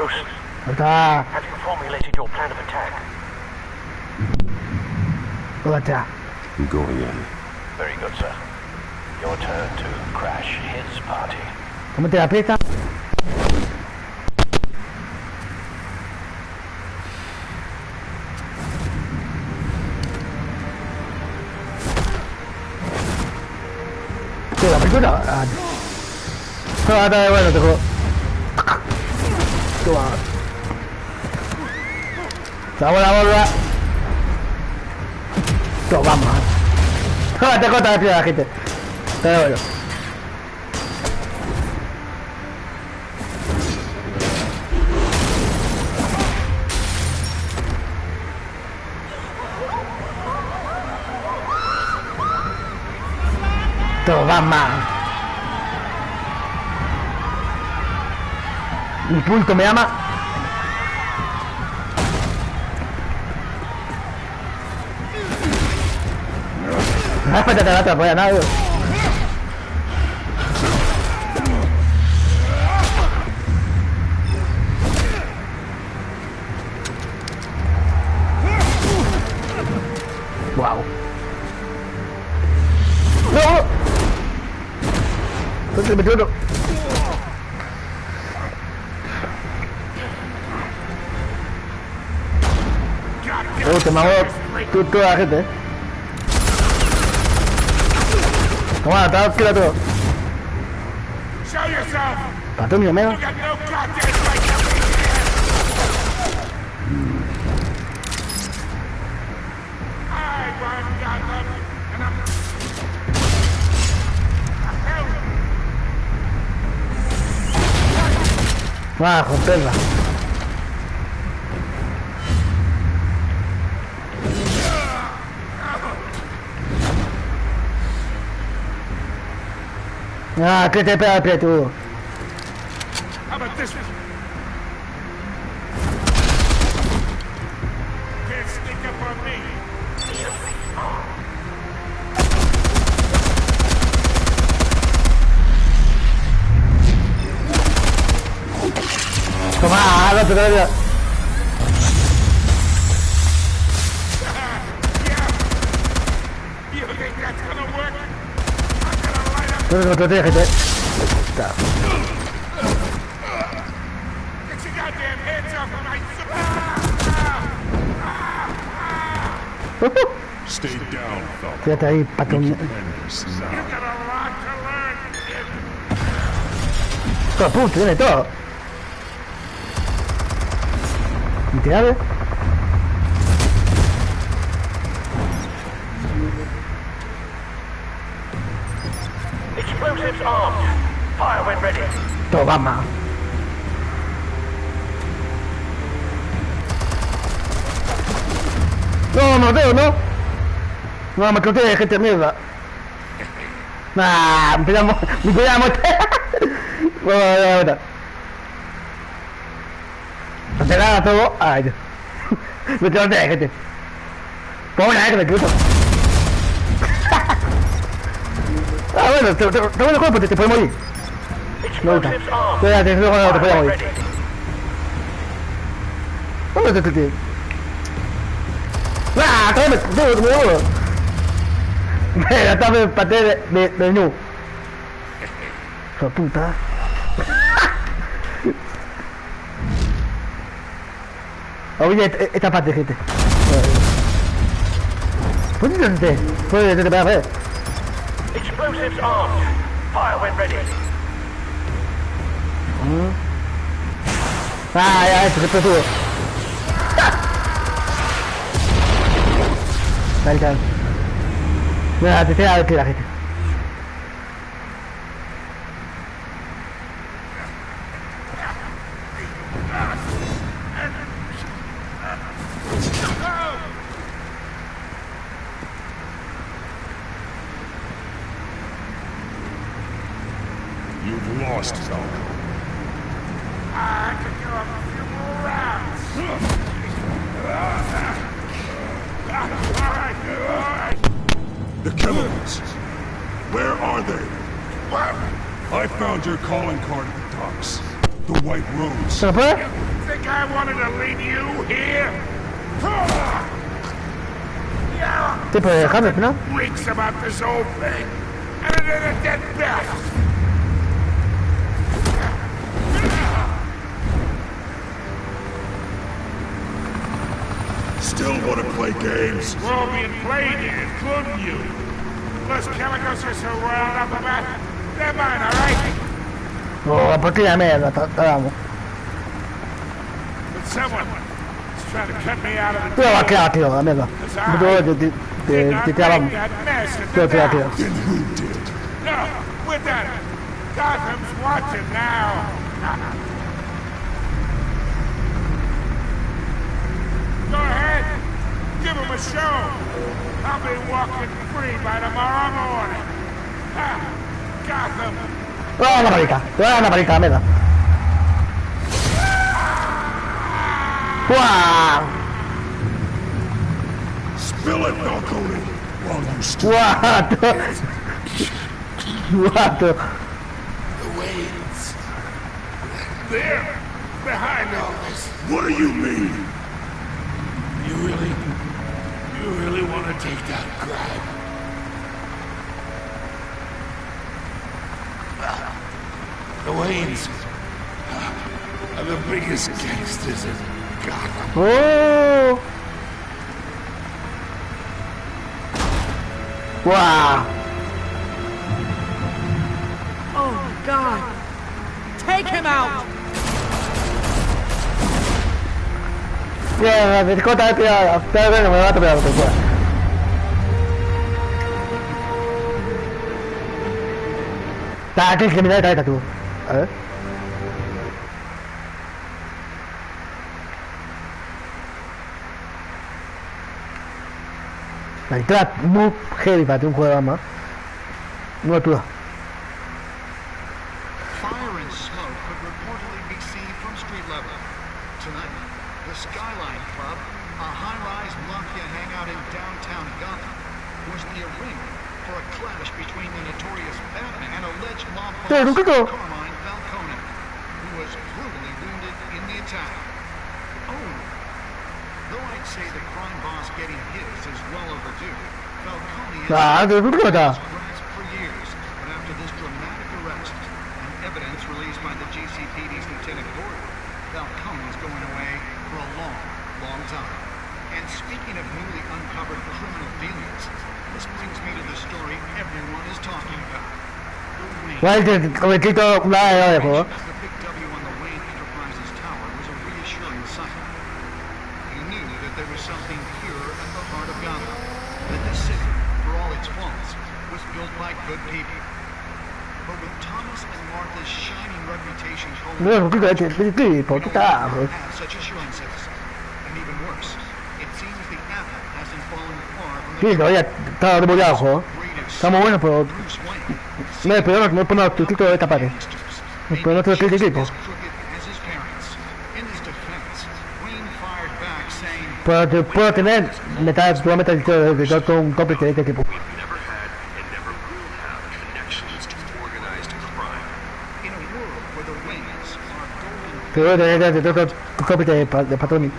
Bruce, Attack. have you formulated your plan of attack? Go attack. I'm going in. Very good, sir. Your turn to crash his party. ¿Cómo te aprieta? ¿Te la película? Ah, bueno, te juego. Toma. Toma la bola. Toma, man. Te corta la gente. Pero bueno. Todo Batman. Mi punto me ama. Espérate, no te apoya nada. Wow. No. Entonces me metió. Te mago toda la gente, Toma, queda todo. Pato mío, menos. Va a romperla. Ah, que te pega el pie, tú. How about this one? Can't sneak up on me. Toma, no te lo You think that's gonna work? No te dejes, Está. Get your goddamn hands off of my... Stay down, Falcon. Quédate ahí, pato mío. Todo punto, tiene todo. Literal. Explosives armed. Fire when ready. Todo Batman. No, Mateo, no. No, me corté de gente mierda. Nah, me pegamos. Bueno. No te da todo. Ay, me corté de gente. Pongo una que me cruzo. Ah, bueno, te voy a jugar porque te puede morir. Me gusta. Espérate, te puede morir. ¿Dónde te? ¡Ah! ¡Cómo me Mira, está me paté de nu. Hijo de puta. Oye, esta parte, gente. ¿Por qué no te? Puede te ver. Explosives armed. Fire when ready. Ah, ya, esto, que todo. Dale. Mira, te queda aquí la gente. You've lost, Falcon. I can go a few more rounds. All right. The chemicals. Where are they? I found your calling card at the docks. The White Rose. You think I wanted to leave you here? Yeah. Te puede dejarme, ¿no? Reeks about this whole thing. And it ain't a dead bat. Still want to play games? We're all being played here, including you. Those chemicals are so riled up about. They're mine, all right? Oh, perché la merda, stavamo. But someone is trying to cut me out of the Tu la deal. macchina, tiro, la merda. Ti tiravamo. Tu la tiro. Then who did? No, we're done. Gotham's watching now. Go ahead. Give him a show. I'll be walking free by tomorrow morning. Gotham! ¡Oh, una palita! ¡Una palita, mierda! ¡Guau! Spill it, Falcone, while you still... What? What? The Waynes. They're behind all this. What do you mean? You really want to take down crime? The Waynes are the biggest gangsters in Gotham. Oh! Wow! Oh, God! Take him out! Yeah, me corta el pie, pero bueno, me va a tocar lo que pueda. Tienes que mirar la cabeza tú. A ver. La entrada muy heavy para un juego más. No altura. Fire and smoke could reportedly be seen from street level. Tonight, the Skyline Club, a high-rise mafia hangout in downtown Gotham, was the arena for a clash between the notorious Batman and alleged mob boss Carmine Falcone, who was brutally wounded in the attack. Oh, though I'd say the crime boss getting his is well overdue, Falcone has been grasped for years, but after this dramatic arrest and evidence released by the GCPD's Lieutenant Gordon, Falcone is going away for a long, long time. And speaking of newly uncovered criminal dealings, this brings me to the story everyone is talking about. Come Tito, nada de juego. The big W on the Wayne Enterprises tower was a reassuring sight. You knew that there was something pure at the heart of Gotham, that this city, for all its faults, was built by good people. But with Thomas and Martha's shining reputations holding have such assurances. And even worse, it seems the apple hasn't fallen far from the Sí, todavía está remoleado el juego. Está muy bueno, pero... No, el peor no poner tu título de esta parte. El peor no te lo equipo. Pero te puedo tener metal, probablemente el título de todo un cómplice de este tipo. Pero de todo un cómplice de patrón.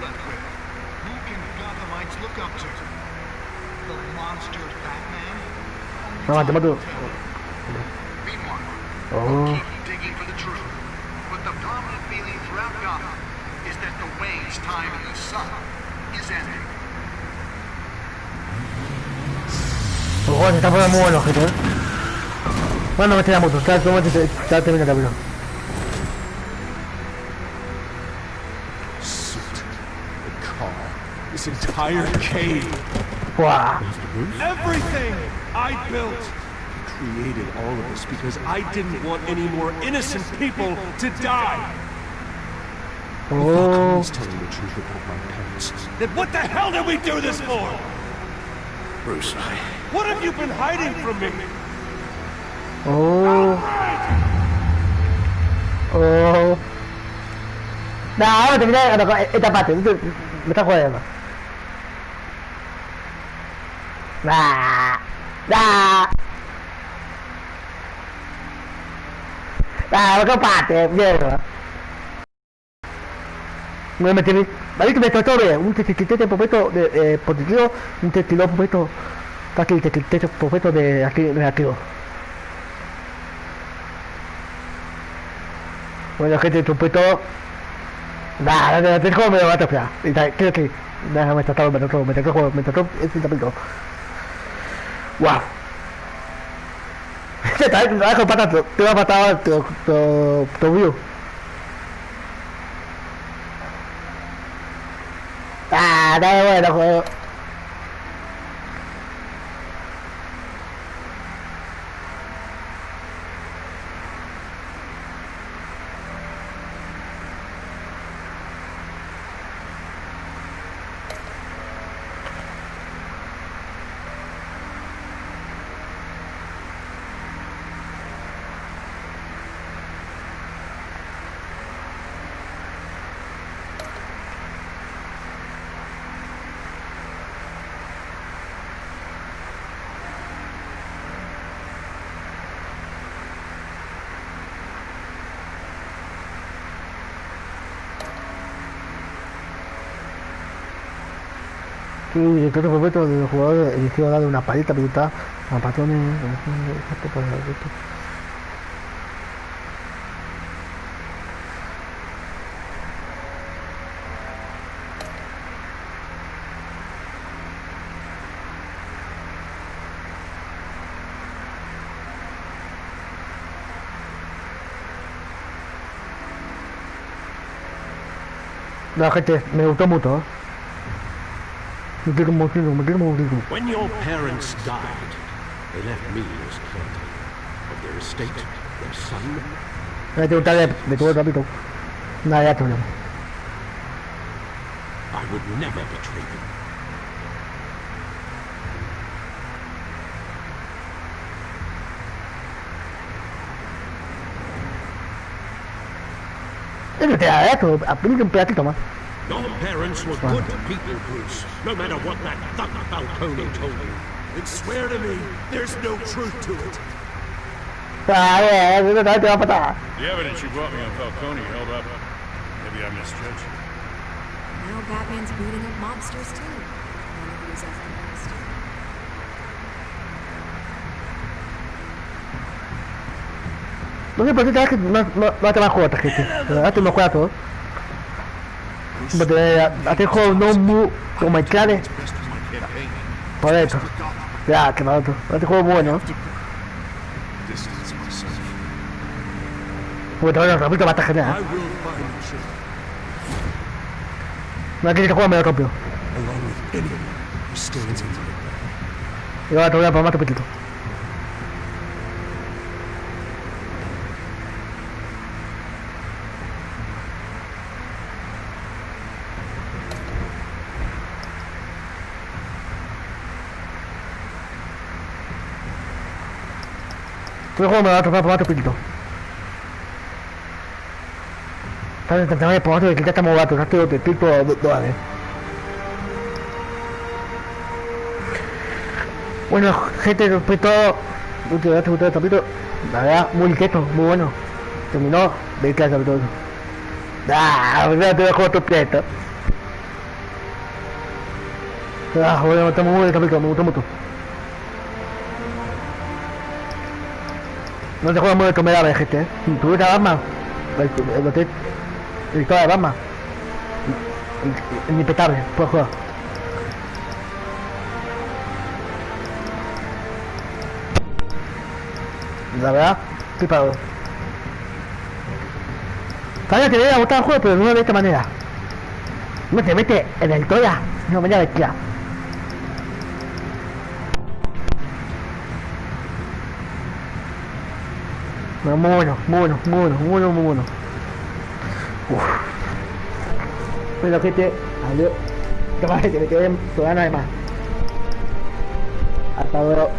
No, te mato. Oh. Digging for the truth. But the dominant feeling throughout Gotham is that the Wayne's time in the sun is ending. Oh, se está poniendo muy bueno, gente. Bueno, me estoy la moto, está terminando el camino. The car, this entire cave. Wow. Everything I built. Created all of this because I didn't want any more innocent people to die. Oh. He's telling the truth about my parents. Then what the hell did we do this for? Bruce, what have you been hiding from me? Oh. Oh. No, ahora terminé esta parte. Me está jodiendo. Nah. Che parte, mierda. Me metí. ¿Vale que me trató de un techo perfecto de positivo, un techo perfecto, casi el techo perfecto de aquí negativo? Bueno, gente, supuesto. Nada, el juego me lo va a tocar. Creo que. Nada, me trató ese capítulo. Wow. Te va a matar, te va a matar tu view. Dale, bueno, juego. Sí, el otro momento del jugador eligió darle una palita pintada a patrones. No, gente, me gustó mucho, ¿eh? Me quiero muchísimo. When your parents died, they left me as caretaker of their estate, their son. Voy a preguntar de todo el rápido. Nada, ya problema. I would never betray them. Eso te da esto, aplica un pedacito más. Your parents were good people, Bruce, no matter what that thug Falcone told you. And swear to me, there's no truth to it. Eso te va a patar. The evidence you brought me on Falcone held up. Maybe I misjudged you. Now Batman's beating up mobsters too. None of these ever noticed. No sé por qué que no te va a jugar esta gente. Pero te lo juega todo. Porque hacer juegos no muy comerciales. Por eso. Ya, que otro. Este juego es bueno. Porque todavía los rapitos va a estar genial. No quiere que juegue medio rápido. Y ahora te voy a poner más repetito. Este juego me va a tocar por más repetito. También por otro que ya estamos gatos, ya estoy de tipo dólares. Bueno, gente, respecto a este capítulo, la verdad, muy inquieto, muy bueno. Terminó de clase sobre todo. Ya te dejo otro pleto. Bueno, está muy bueno el capítulo, me gustó mucho. No te juegas muy de comer gente, Si tuviera Batman, el hotel. El historia de Batman. Inimpetable, puedo jugar. La verdad, flipado. Sabía que me había gustado el juego, pero no de esta manera. No se mete en la historia de una manera bestia. Bueno, muy bueno. Uf. Bueno, gente, adiós. Que me quedé con ganas de más. Hasta luego.